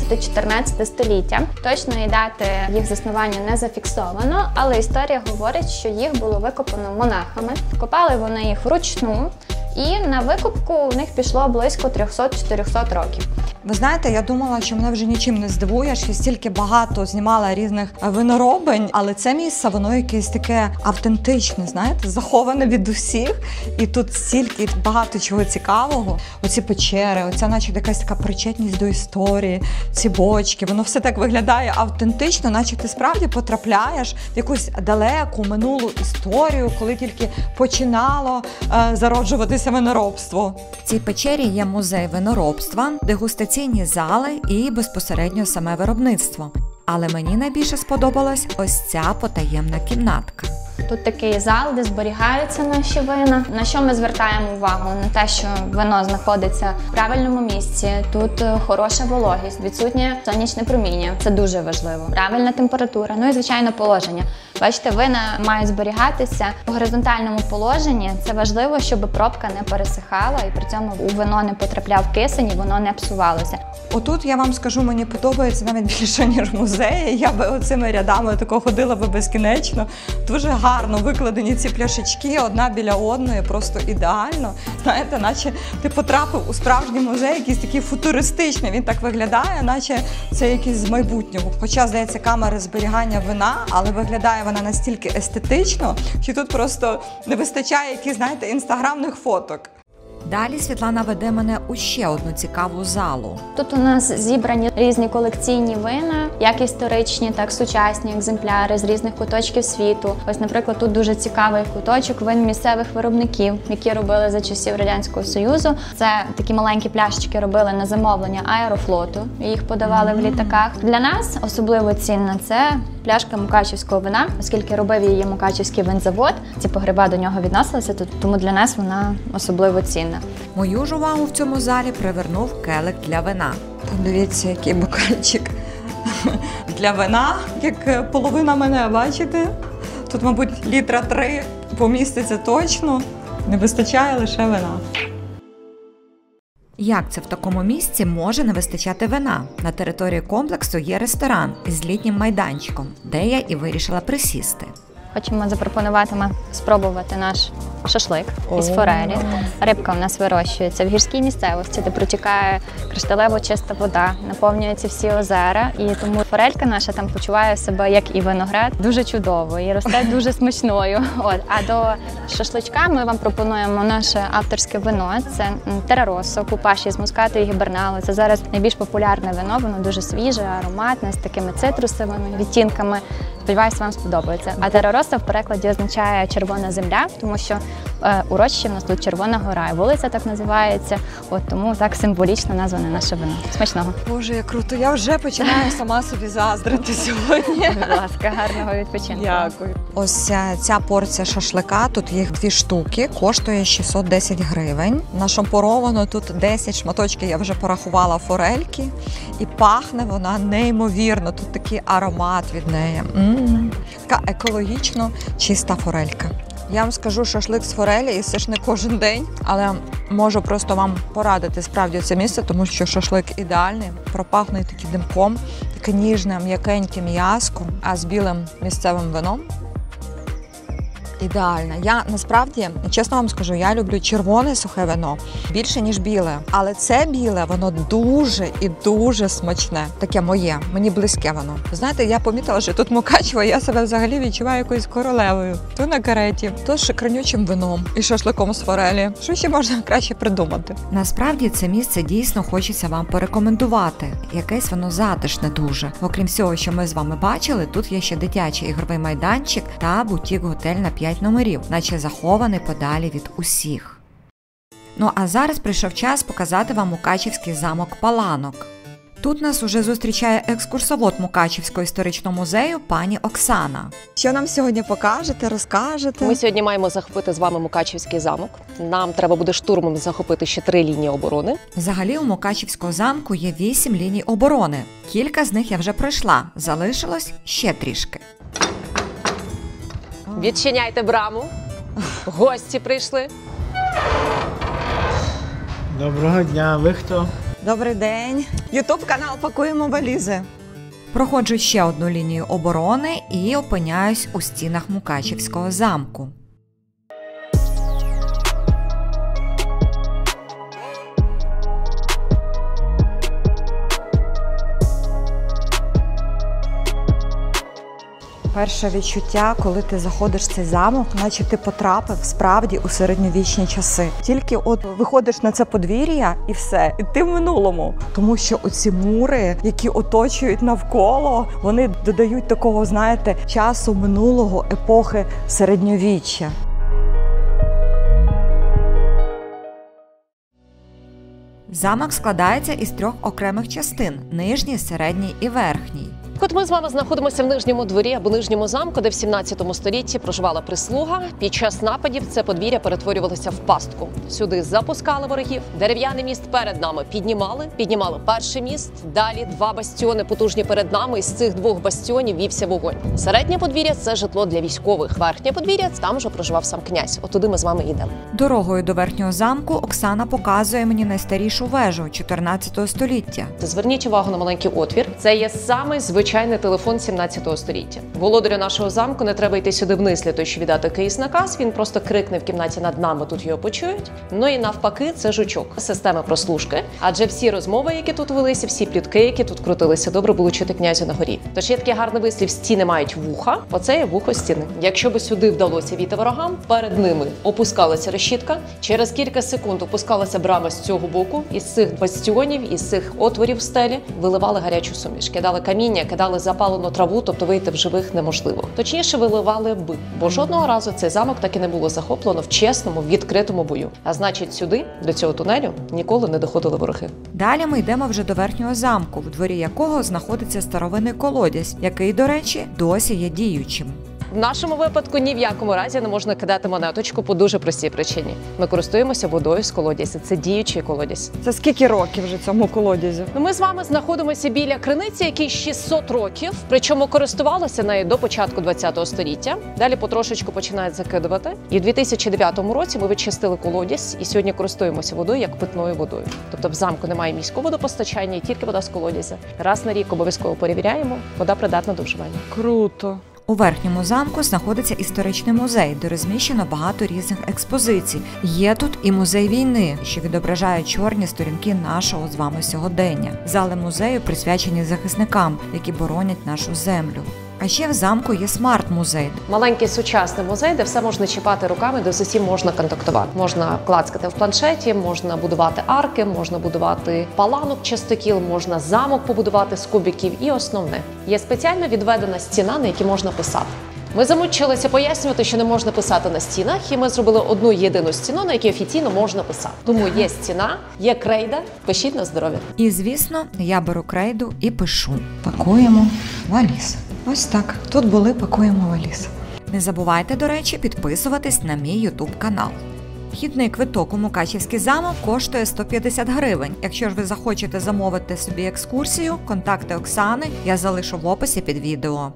13-14 століття. Точної дати їх заснування не зафіксовано, але історія говорить, що їх було викопано монахами. Копали вони їх вручну, і на викопку у них пішло близько 300-400 років. Ви знаєте, я думала, що мене вже нічим не здивуєш, що стільки багато знімала різних виноробень, але це місце, воно якесь таке автентичне, знаєте, заховане від усіх. І тут стільки багато чого цікавого. Оці печери, оця наче якась така причетність до історії, ці бочки, воно все так виглядає автентично, наче ти справді потрапляєш в якусь далеку минулу історію, коли тільки починало зароджуватися виноробство. В цій печері є музей виноробства, дегустаційні зали і безпосередньо саме виробництво. Але мені найбільше сподобалась ось ця потаємна кімнатка. Тут такий зал, де зберігаються наші вина. На що ми звертаємо увагу? На те, що вино знаходиться в правильному місці, тут хороша вологість, відсутнє сонячне проміння. Це дуже важливо. Правильна температура, ну і, звичайно, положення. Бачите, вина мають зберігатися в горизонтальному положенні. Це важливо, щоб пробка не пересихала і при цьому у вино не потрапляв кисень і воно не псувалося. Отут, я вам скажу, мені подобається навіть більше, ніж в музеї. Я би оцими рядами тако ходила би безкінечно. Дуже гарно викладені ці пляшечки, одна біля одної, просто ідеально. Знаєте, наче ти потрапив у справжній музей, якийсь такий футуристичний. Він так виглядає, наче це якийсь з майбутнього. Хоча, здається, камери зберігання вина, але виглядає вона настільки естетично, що тут просто не вистачає якихось, знаєте, інстаграмних фоток. Далі Світлана веде мене у ще одну цікаву залу. Тут у нас зібрані різні колекційні вина, як історичні, так і сучасні екземпляри з різних куточків світу. Ось, наприклад, тут дуже цікавий куточок вин місцевих виробників, які робили за часів Радянського Союзу. Це такі маленькі пляшечки робили на замовлення Аерофлоту, їх подавали в літаках. Для нас особливо цінно це пляшка мукачівського вина, оскільки робив її мукачівський винзавод, ці погреба до нього відносилися, тому для нас вона особливо цінна. Мою ж увагу в цьому залі привернув келик для вина. Подивіться, який бокальчик для вина, як половина мене, бачите? Тут, мабуть, літра 3 поміститься точно, не вистачає лише вина. Як це в такому місці може не вистачати вина? На території комплексу є ресторан із літнім майданчиком, де я і вирішила присісти. Хочемо запропонувати спробувати наш шашлик із форелі. Рибка у нас вирощується в гірській місцевості, де протікає кришталево чиста вода, наповнюються всі озера, і тому форелька наша там почуває себе, як і виноград, дуже чудово і росте дуже смачною. А до шашличка ми вам пропонуємо наше авторське вино. Це Терраросо, купаж із мускату і гіберналу. Це зараз найбільш популярне вино, воно дуже свіже, ароматне, з такими цитрусовими відтінками. Сподіваюсь, вам сподобається. А Терраросо в перекладі означає червона земля, тому що урочище в нас тут Червона гора, і вулиця так називається. Тому так символічно назване наше вино. Смачного. Боже, як круто. Я вже починаю сама собі заздрити сьогодні. Будь ласка, гарного відпочинку. Дякую. Ось ця порція шашлика, тут їх 2 штуки, коштує 610 гривень. Нашампуровано тут 10 шматочків, я вже порахувала, форельки. І пахне вона неймовірно. Тут такий аромат від неї. Така екологічно чиста форелька. Я вам скажу, шашлик з форелі, і це ж не кожен день, але можу просто вам порадити справді це місце, тому що шашлик ідеальний, пропахне таким димком, таке ніжне, м'якеньке м'яско, а з білим місцевим вином. Ідеально. Я насправді, чесно вам скажу, я люблю червоне сухе вино більше, ніж біле. Але це біле, воно дуже і дуже смачне. Таке моє, мені близьке воно. Знаєте, я помітила, що тут Мукачево, я себе взагалі відчуваю якоюсь королевою. То на кареті, то з шикарнючим вином і шашликом з форелі. Що ще можна краще придумати? Насправді це місце дійсно хочеться вам порекомендувати. Якесь воно затишне дуже. Окрім всього, що ми з вами бачили, тут є ще дитячий ігровий майданчик та бутік-готель на 5 номерів, наче захований подалі від усіх. Ну а зараз прийшов час показати вам Мукачівський замок Паланок. Тут нас уже зустрічає екскурсовод Мукачівського історичного музею пані Оксана. Що нам сьогодні покажете, розкажете? Ми сьогодні маємо захопити з вами Мукачівський замок. Нам треба буде штурмом захопити ще 3 лінії оборони. Взагалі у Мукачівського замку є 8 ліній оборони. Кілька з них я вже пройшла, залишилось ще трішки. Відчиняйте браму. Гості прийшли. Доброго дня, ви хто? Добрий день. Ютуб-канал «Пакуємо валізи». Проходжу ще одну лінію оборони і опиняюсь у стінах Мукачівського замку. Перше відчуття, коли ти заходиш в цей замок, наче ти потрапив справді у середньовічні часи. Тільки от виходиш на це подвір'я і все, і ти в минулому. Тому що оці мури, які оточують навколо, вони додають такого, знаєте, часу минулого, епохи середньовіччя. Замок складається із 3 окремих частин – нижній, середній і верхній. От ми з вами знаходимося в нижньому дворі або нижньому замку, де в 17 столітті проживала прислуга. Під час нападів це подвір'я перетворювалося в пастку. Сюди запускали ворогів, дерев'яний міст перед нами піднімали перший міст, далі 2 бастіони потужні перед нами, і з цих 2 бастіонів вівся вогонь. Середнє подвір'я – це житло для військових, верхнє подвір'я – там вже проживав сам князь. Отуди ми з вами йдемо. Дорогою до верхнього замку Оксана показує мені найстарішу вежу 14 століття. Зверніть увагу на маленький отвір. Це є самий звичайний телефон 17 століття. Володарю нашого замку не треба йти сюди вниз для того, щоб віддати якийсь наказ. Він просто крикне в кімнаті над нами, тут його почують. Ну і навпаки, це жучок системи прослушки. Адже всі розмови, які тут велися, всі плітки, які тут крутилися, добре було чути князю на горі. Тож є такий гарний вислів: стіни мають вуха. Оце є вухо стіни. Якщо би сюди вдалося війти ворогам, перед ними опускалася решітка. Через кілька секунд опускалася брама з цього боку. Із цих бастіонів, із цих отворів в стелі виливали гарячу суміш. Кидали каміння, кидали запалену траву, тобто вийти в живих неможливо. Точніше, виливали би, бо жодного разу цей замок так і не було захоплено в чесному, відкритому бою. А значить, сюди, до цього тунелю, ніколи не доходили вороги. Далі ми йдемо вже до верхнього замку, в дворі якого знаходиться старовинний колодязь, який, до речі, досі є діючим. В нашому випадку ні в якому разі не можна кидати монеточку по дуже простій причині. Ми користуємося водою з колодязя. Це діючий колодязь. Це скільки років вже цьому колодязю? Ми з вами знаходимося біля криниці, якій 600 років, причому користувалися нею до початку ХХ століття. Далі потрошечку починають закидувати. І в 2009 році ми відчистили колодязь і сьогодні користуємося водою як питною водою. Тобто в замку немає міського водопостачання, тільки вода з колодязя. Раз на рік обов'язково перевіряємо, вода придатна до вживання. Круто! У верхньому замку знаходиться історичний музей, де розміщено багато різних експозицій. Є тут і музей війни, що відображає чорні сторінки нашого з вами сьогодення. Зали музею присвячені захисникам, які боронять нашу землю. А ще в замку є смарт-музей. Маленький сучасний музей, де все можна чіпати руками, де з усім можна контактувати. Можна клацкати в планшеті, можна будувати арки, можна будувати паланок частокіл, можна замок побудувати з кубиків. І основне, є спеціально відведена стіна, на якій можна писати. Ми замучилися пояснювати, що не можна писати на стінах, і ми зробили одну єдину стіну, на якій офіційно можна писати. Тому є стіна, є крейда, пишіть на здоров'я. І, звісно, я беру крейду і пишу. Пакуємо валіз. Ось так. Тут були, пакуємо валіз. Не забувайте, до речі, підписуватись на мій YouTube канал. Вхідний квиток у Мукачівський замок коштує 150 гривень. Якщо ж ви захочете замовити собі екскурсію, контакти Оксани я залишу в описі під відео.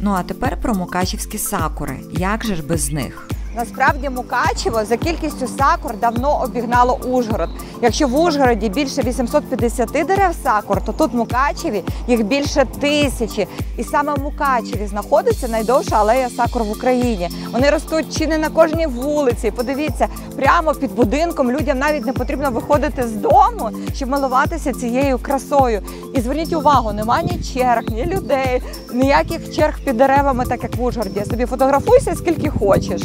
Ну а тепер про мукачівські сакури. Як же ж без них? Насправді Мукачево за кількістю сакур давно обігнало Ужгород. Якщо в Ужгороді більше 850 дерев сакур, то тут в Мукачеві їх більше 1000. І саме в Мукачеві знаходиться найдовша алея сакур в Україні. Вони ростуть чи не на кожній вулиці. Подивіться, прямо під будинком людям навіть не потрібно виходити з дому, щоб милуватися цією красою. І зверніть увагу, нема ні черг, ні людей, ніяких черг під деревами, так як в Ужгороді. Собі фотографуйся скільки хочеш.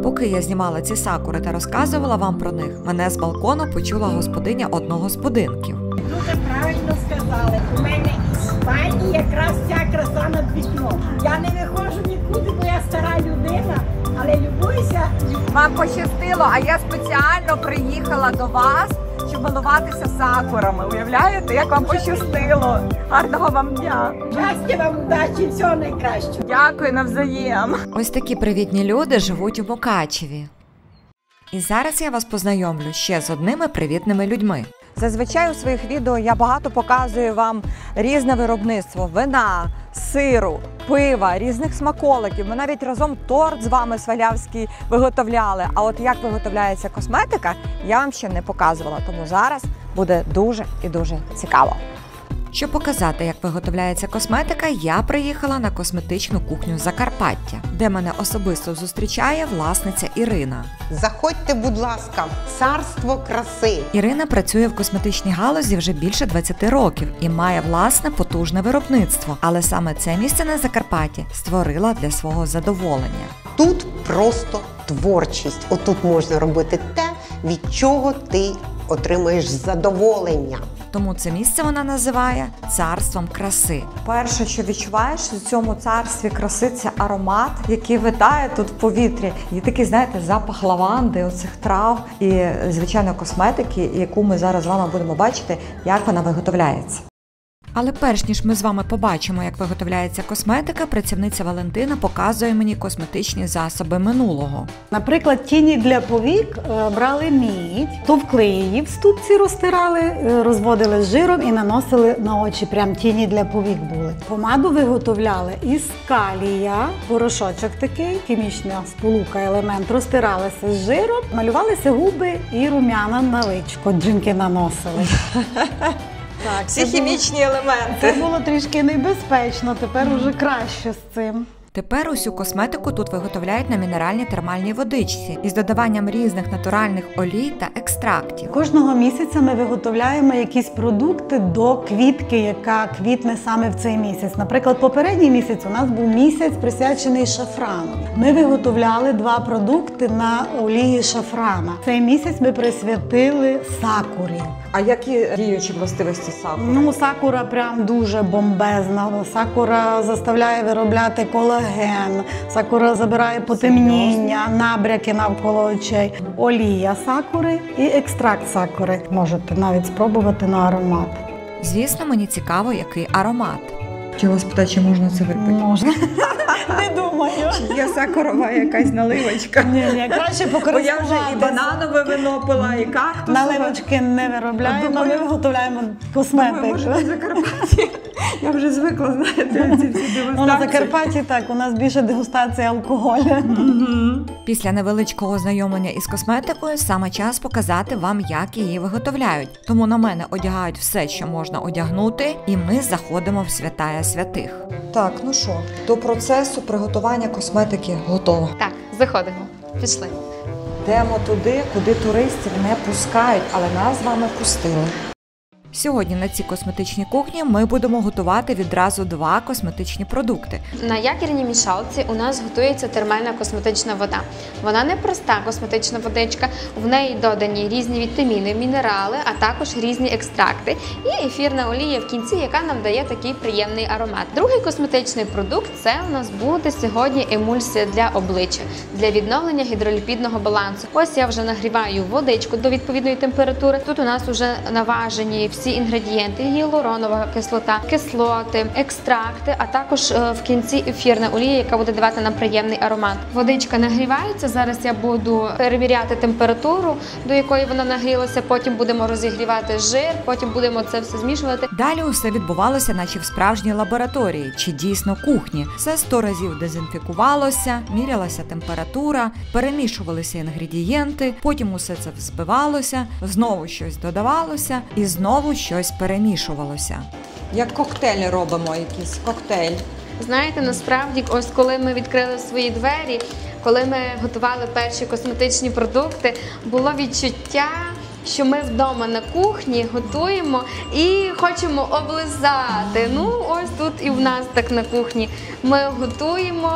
Поки я знімала ці сакури та розказувала вам про них, мене з балкону почула господиня одного з будинків. Дуже правильно сказали. У мене і спальні якраз ця краса над вікном. Я не виходжу нікуди, бо я стара людина, але любуюся. Вам пощастило, а я спеціально приїхала до вас, щоб милуватися сакурами. Уявляєте, як вам пощастило? Гарного вам дня! Щастя вам, удачі, всього найкращого! Дякую, навзаєм! Ось такі привітні люди живуть у Мукачеві. І зараз я вас познайомлю ще з одними привітними людьми. Зазвичай у своїх відео я багато показую вам різне виробництво вина, сиру, пива, різних смаколиків. Ми навіть разом торт з вами свалявський виготовляли. А от як виготовляється косметика, я вам ще не показувала. Тому зараз буде дуже і дуже цікаво. Щоб показати, як виготовляється косметика, я приїхала на косметичну кухню Закарпаття, де мене особисто зустрічає власниця Ірина. Заходьте, будь ласка, в царство краси. Ірина працює в косметичній галузі вже більше 20 років і має власне потужне виробництво. Але саме це місце на Закарпатті створила для свого задоволення. Тут просто творчість. Отут можна робити те, від чого ти отримаєш задоволення. Тому це місце вона називає царством краси. Перше, що відчуваєш у цьому царстві краси, це аромат, який витає тут в повітрі. Є такий, знаєте, запах лаванди, оцих трав і, звичайно, косметики, яку ми зараз з вами будемо бачити, як вона виготовляється. Але перш ніж ми з вами побачимо, як виготовляється косметика, працівниця Валентина показує мені косметичні засоби минулого. Наприклад, тіні для повік брали мідь, товкли її в ступці, розтирали, розводили з жиром і наносили на очі. Прям тіні для повік були. Помаду виготовляли із калія, порошочок такий, хімічна сполука, елемент, розтиралися з жиром, малювалися губи і рум'яна на личко. Жінки наносили. Так, всі хімічні елементи. Це було трішки небезпечно, тепер уже краще з цим. Тепер усю косметику тут виготовляють на мінеральній термальній водичці із додаванням різних натуральних олій та екстрактів. Кожного місяця ми виготовляємо якісь продукти до квітки, яка квітне саме в цей місяць. Наприклад, попередній місяць у нас був місяць присвячений шафрану. Ми виготовляли 2 продукти на олії шафрана. Цей місяць ми присвятили сакурі. А які діючі властивості сакури? Ну, сакура прям дуже бомбезна. Сакура заставляє виробляти колаген, сакура забирає потемніння, набряки навколо очей. Олія сакури і екстракт сакури. Можете навіть спробувати на аромат. Звісно, мені цікаво, який аромат. Хотіла спитати, чи можна це випити? Можна. Не думаю. Чи є сакурова якась наливочка? Ні, краще Бо я вже покористуватися. і бананове вино пила, і кактусове. Наливочки не виробляємо, ми виготовляємо косметику. Може, на Закарпатті? Я вже звикла, знаєте, ці всі дегустації. Ну, на Закарпатті так, у нас більше дегустація алкоголю. Після невеличкого ознайомлення із косметикою саме час показати вам, як її виготовляють. Тому на мене одягають все, що можна одягнути, і ми заходимо в святая святих. Так, ну що, до процесу приготування косметики готово. Так, заходимо. Пішли. Йдемо туди, куди туристів не пускають, але нас з вами пустили. Сьогодні на цій косметичній кухні ми будемо готувати відразу 2 косметичні продукти. На якірній мішалці у нас готується термальна косметична вода. Вона не проста косметична водичка, в неї додані різні вітаміни, мінерали, а також різні екстракти. І ефірна олія в кінці, яка нам дає такий приємний аромат. Другий косметичний продукт – це у нас буде сьогодні емульсія для обличчя, для відновлення гідроліпідного балансу. Ось я вже нагріваю водичку до відповідної температури. Тут у нас вже наважені всі інгредієнти: гіалуронова кислота, кислоти, екстракти, а також в кінці ефірна олія, яка буде давати нам приємний аромат. Водичка нагрівається, зараз я буду перевіряти температуру, до якої вона нагрілася, потім будемо розігрівати жир, потім будемо це все змішувати. Далі усе відбувалося, наче в справжній лабораторії, чи дійсно кухні. Все 100 разів дезінфікувалося, мірялася температура, перемішувалися інгредієнти, потім усе це взбивалося, знову щось додавалося і знову щось перемішувалося. Як коктейлі робимо, якийсь коктейль. Знаєте, насправді, ось коли ми відкрили свої двері, коли ми готували перші косметичні продукти, було відчуття, що ми вдома на кухні готуємо і хочемо облизати. Ну, ось тут і в нас так на кухні. Ми готуємо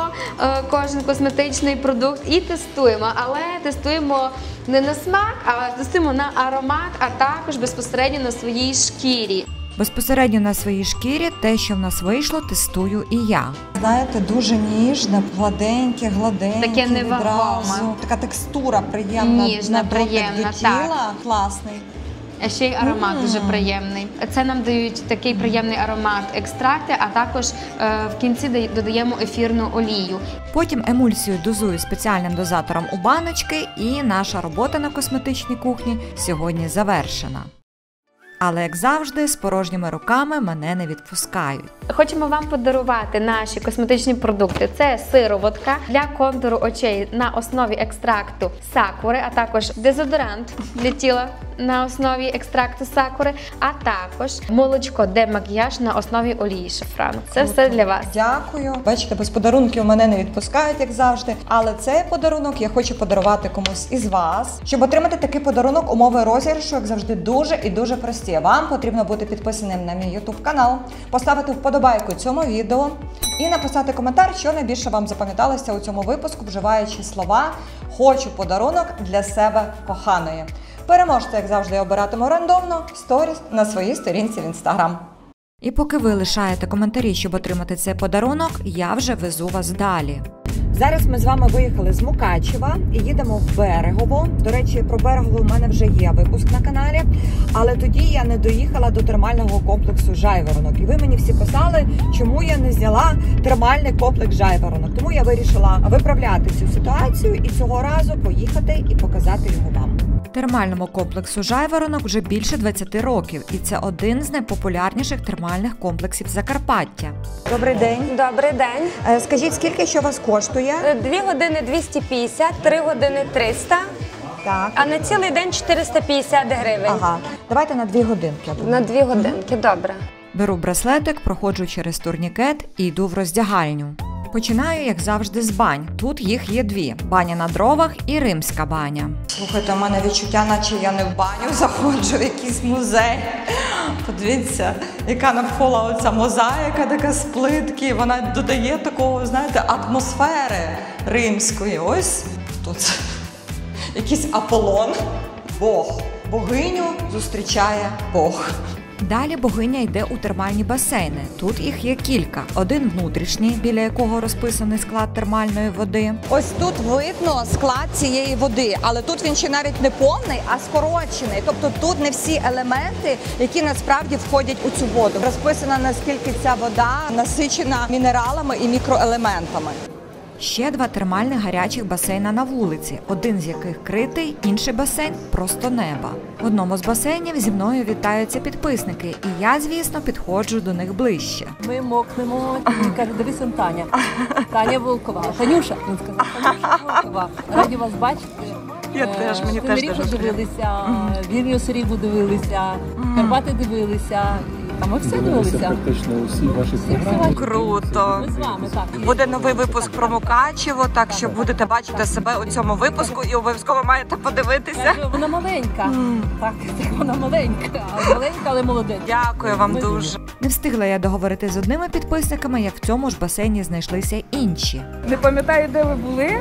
кожен косметичний продукт і тестуємо, але тестуємо не на смак, а тестуємо на аромат, а також безпосередньо на своїй шкірі. Безпосередньо на своїй шкірі те, що в нас вийшло, тестую і я. Знаєте, дуже ніжне, гладеньке, Таке невагоме. відразу. Така текстура приємна, Ніжна, на дотик приємна, до тіла. так. Класний. А ще й аромат дуже приємний. Це нам дають такий приємний аромат екстракти, а також в кінці додаємо ефірну олію. Потім емульсію дозую спеціальним дозатором у баночки, і наша робота на косметичній кухні сьогодні завершена. Але, як завжди, з порожніми руками мене не відпускають. Хочемо вам подарувати наші косметичні продукти. Це сироватка для контуру очей на основі екстракту сакури, а також дезодорант для тіла на основі екстракту сакури, а також молочко демакіяж на основі олії шафрану. Це все для вас. Дякую. Бачите, без подарунків мене не відпускають, як завжди. Але цей подарунок я хочу подарувати комусь із вас. Щоб отримати такий подарунок, умови розіграшу, як завжди, дуже і дуже прості. Вам потрібно бути підписаним на мій YouTube канал, поставити вподобайку цьому відео і написати коментар, що найбільше вам запам'яталося у цьому випуску, вживаючи слова «Хочу подарунок для себе коханої». Переможця, як завжди, я обиратиму рандомно в сторіс на своїй сторінці в Інстаграм. І поки ви лишаєте коментарі, щоб отримати цей подарунок, я вже везу вас далі. Зараз ми з вами виїхали з Мукачева і їдемо в Берегово. До речі, про Берегово в мене вже є випуск на каналі, але тоді я не доїхала до термального комплексу Жайворонок. І ви мені всі писали, чому я не зняла термальний комплекс Жайворонок. Тому я вирішила виправляти цю ситуацію і цього разу поїхати і показати його вам. Термальному комплексу Жайворонок вже більше 20 років, і це один з найпопулярніших термальних комплексів Закарпаття. Добрий день. Добрий день. Скажіть, скільки що вас коштує? 2 години 250, 3 години 300, так. А на цілий день 450 гривень. Ага, давайте на 2 годинки. На 2 годинки, добре. Беру браслетик, проходжу через турнікет і йду в роздягальню. Починаю, як завжди, з бань. Тут їх є дві – баня на дровах і римська баня. Слухайте, у мене відчуття, наче я не в баню заходжу, в якийсь музей. Подивіться, яка навколо оця мозаїка така з плитки. Вона додає такого, знаєте, атмосфери римської. Ось тут якийсь Аполлон, Бог. Богиню зустрічає Бог. Далі богиня йде у термальні басейни. Тут їх є кілька. Один внутрішній, біля якого розписаний склад термальної води. Ось тут видно склад цієї води, але тут він ще навіть не повний, а скорочений. Тобто тут не всі елементи, які насправді входять у цю воду. Розписано, наскільки ця вода насичена мінералами і мікроелементами. Ще два термальних гарячих басейна на вулиці, один з яких критий, інший басейн – просто неба. В одному з басейнів зі мною вітаються підписники, і я, звісно, підходжу до них ближче. Ми мокнемо, і каже, дивись, он Таня. Таня Волкова. Танюша, він сказав, Танюша Волкова. Раді вас бачити. Я теж, мені теж дуже дивилися, Вільнюс Рігу дивилися, Карпати дивилися. А ми все дивилися. Практично усі ваші програми. Круто. Ми з вами, так. Буде новий випуск про Мукачево, так що будете бачити себе у цьому випуску і обов'язково маєте подивитися. Вона маленька. Так, вона маленька, але молодець. Дякую вам дуже. Не встигла я договорити з одними підписниками, як в цьому ж басейні знайшлися інші. Не пам'ятаю, де ви були,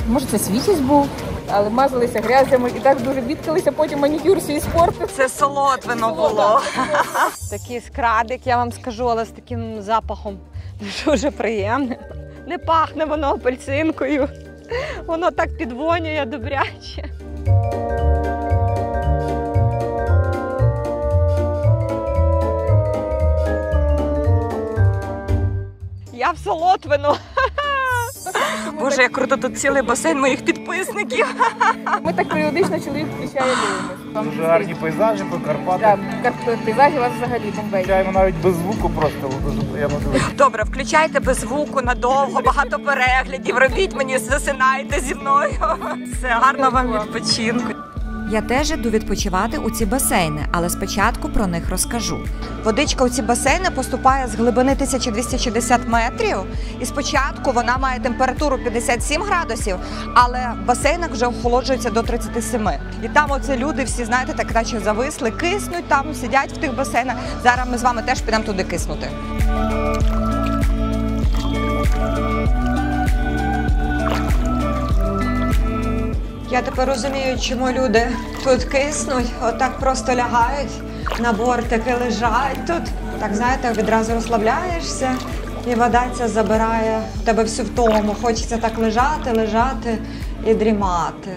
може це Світязь був, але мазалися грязями і так дуже бідкалися, потім манікюр свій спортив. Це Солотвино було. Такий скрадик, я вам скажу, але з таким запахом дуже приємним. Не пахне воно апельсинкою, воно так підвонює добряче. Я в Солотвино. Боже, як круто, тут цілий басейн моїх підписників. Ми так періодично чоловік включає дивимося. Дуже гарні пейзажі по Карпатах. Так, пейзажі у вас взагалі бомбейні. Включаємо навіть без звуку просто, дуже приємно дивитися. Добре, включайте без звуку надовго, багато переглядів, робіть мені, засинайте зі мною. Все, гарного вам відпочинку. Я теж іду відпочивати у ці басейни, але спочатку про них розкажу. Водичка у ці басейни поступає з глибини 1260 метрів. І спочатку вона має температуру 57 градусів, але в басейнах вже охолоджується до 37. І там оце люди всі, знаєте, так наче зависли, киснуть там, сидять в тих басейнах. Зараз ми з вами теж підемо туди киснути. Я тепер розумію, чому люди тут киснуть, отак просто лягають на бортики, лежать тут. Так, знаєте, відразу розслабляєшся і вода ця забирає в тебе всю втому. Хочеться так лежати і дрімати.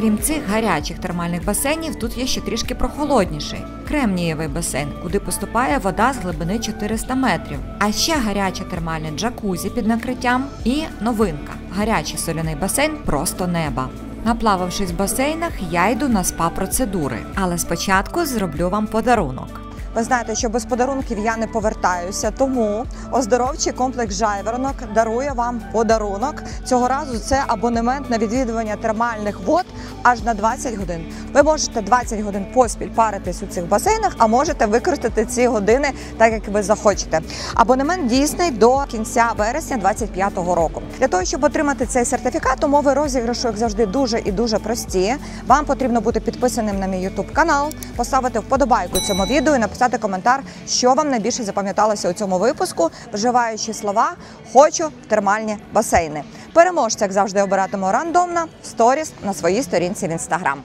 Крім цих гарячих термальних басейнів, тут є ще трішки прохолодніший – кремнієвий басейн, куди поступає вода з глибини 400 метрів. А ще гаряче термальне джакузі під накриттям і новинка – гарячий соляний басейн просто неба. Наплававшись в басейнах, я йду на спа-процедури, але спочатку зроблю вам подарунок. Ви знаєте, що без подарунків я не повертаюся, тому оздоровчий комплекс «Жайворонок» дарує вам подарунок. Цього разу це абонемент на відвідування термальних вод аж на 20 годин. Ви можете 20 годин поспіль паритись у цих басейнах, а можете використати ці години так, як ви захочете. Абонемент дійсний до кінця вересня 2025 року. Для того, щоб отримати цей сертифікат, умови розіграшу, як завжди, дуже і дуже прості. Вам потрібно бути підписаним на мій YouTube канал, поставити вподобайку цьому відео і написати коментар, що вам найбільше запам'яталося у цьому випуску, вживаючи слова «хочу в термальні басейни». Переможця, як завжди, обиратиму рандомно в сторіс на своїй сторінці в Instagram.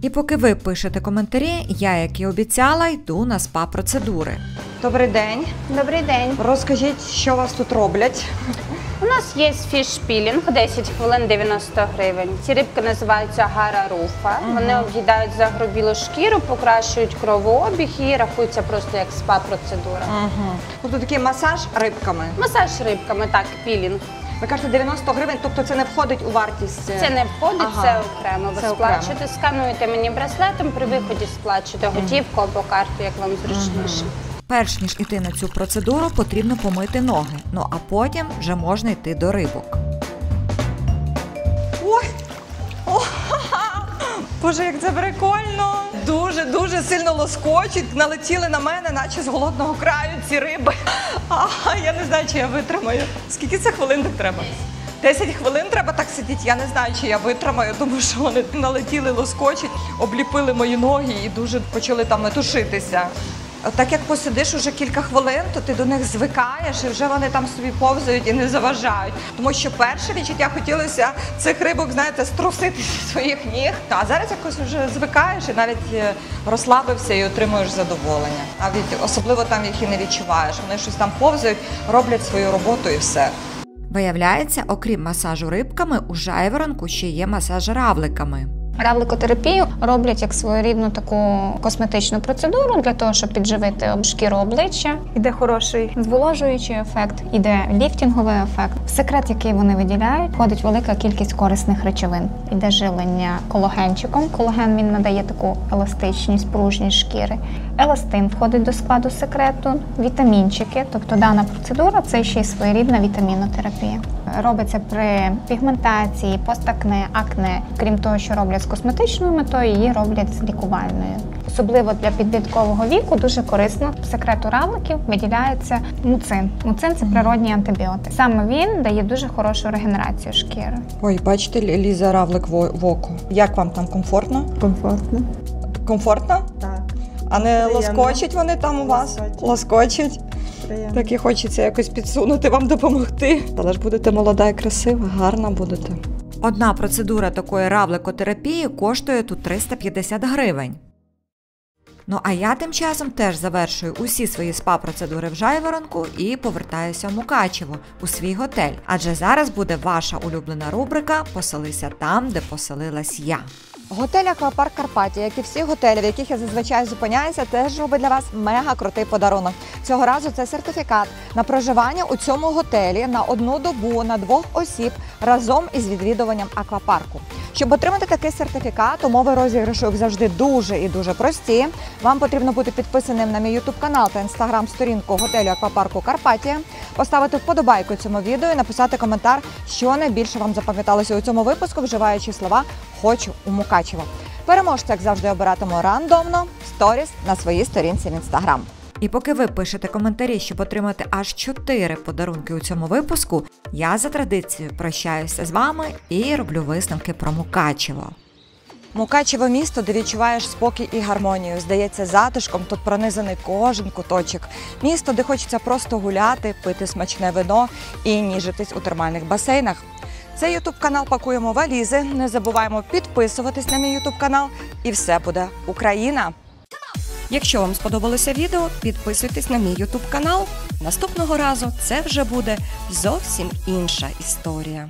І поки ви пишете коментарі, я, як і обіцяла, йду на спа-процедури. Добрий день. Добрий день. Розкажіть, що вас тут роблять? У нас є фіш-пілінг, 10 хвилин 90 гривень. Ці рибки називаються гара-руфа. Вони об'їдають загрубілу шкіру, покращують кровообіг і рахуються просто як спа-процедура. Тут такий масаж рибками? Масаж рибками, так, пілінг. Ви кажете 90 гривень, тобто це не входить у вартість? Це не входить, це окремо. Ви сплачуєте, скануєте мені браслетом, при виході сплачуєте готівку або карту, як вам зручніше. Перш ніж іти на цю процедуру, потрібно помити ноги, ну а потім вже можна йти до рибок. Ой! Ой! Боже, як це прикольно! Дуже сильно лоскочуть, налетіли на мене, наче з голодного краю ці риби. Я не знаю, чи я витримаю. Скільки це хвилин так треба? 10 хвилин треба так сидіти, я не знаю, чи я витримаю, тому що вони налетіли, лоскочуть, обліпили мої ноги і дуже почали там метушитися. Так як посидиш уже кілька хвилин, то ти до них звикаєш і вже вони там собі повзають і не заважають. Тому що перше відчуття хотілося цих рибок, знаєте, струсити зі своїх ніг. А зараз якось вже звикаєш і навіть розслабився і отримуєш задоволення. Особливо там їх і не відчуваєш. Вони щось там повзають, роблять свою роботу і все. Виявляється, окрім масажу рибками, у Жайворонку ще є масаж равликами. Равликотерапію роблять як своєрідну таку косметичну процедуру для того, щоб підживити шкіру обличчя. Іде хороший зволожуючий ефект, іде ліфтинговий ефект. В секрет, який вони виділяють, входить велика кількість корисних речовин. Іде живлення колагенчиком. Колаген, він надає таку еластичність, пружність шкіри. Еластин входить до складу секрету, вітамінчики, тобто дана процедура – це ще й своєрідна вітамінотерапія. Робиться при пігментації, постакне, акне. Крім того, що роблять з косметичною метою, її роблять з лікувальною. Особливо для підліткового віку дуже корисно. В секрету равликів виділяється муцин. Муцин – це природній антибіотик. Саме він дає дуже хорошу регенерацію шкіри. Ой, бачите, лізе равлик в око. Як вам там, комфортно? Комфортно. Комфортно? Так. А не Приємно. лоскочить вони там у вас? Лоскочить. Так і хочеться якось підсунути, вам допомогти. Але ж будете молода і красива, гарна будете. Одна процедура такої равликотерапії коштує тут 350 гривень. Ну а я тим часом теж завершую усі свої спа-процедури в Жайворонку і повертаюся в Мукачево, у свій готель. Адже зараз буде ваша улюблена рубрика «Поселися там, де поселилась я». Готель «Аквапарк Карпатія», як і всі готелі, в яких я зазвичай зупиняюся, теж робить для вас мега крутий подарунок. Цього разу це сертифікат на проживання у цьому готелі на 1 добу на 2 осіб разом із відвідуванням аквапарку. Щоб отримати такий сертифікат, умови розіграшу, як завжди, дуже і дуже прості. Вам потрібно бути підписаним на мій YouTube-канал та Instagram-сторінку готелю «Аквапарку Карпатія», поставити вподобайку цьому відео і написати коментар, що найбільше вам запам'яталося у цьому випуску, вживаючи слова «Хочу у Мукачево». Переможця, як завжди, обиратиму рандомно в сторіс на своїй сторінці в Instagram. І поки ви пишете коментарі, щоб отримати аж 4 подарунки у цьому випуску, я за традицією прощаюся з вами і роблю висновки про Мукачево. Мукачево – місто, де відчуваєш спокій і гармонію. Здається, затишком тут пронизаний кожен куточок. Місто, де хочеться просто гуляти, пити смачне вино і ніжитись у термальних басейнах. Цей ютуб-канал пакуємо валізи, не забуваємо підписуватись на мій ютуб-канал, і все буде Україна! Якщо вам сподобалося відео, підписуйтесь на мій ютуб-канал. Наступного разу це вже буде зовсім інша історія.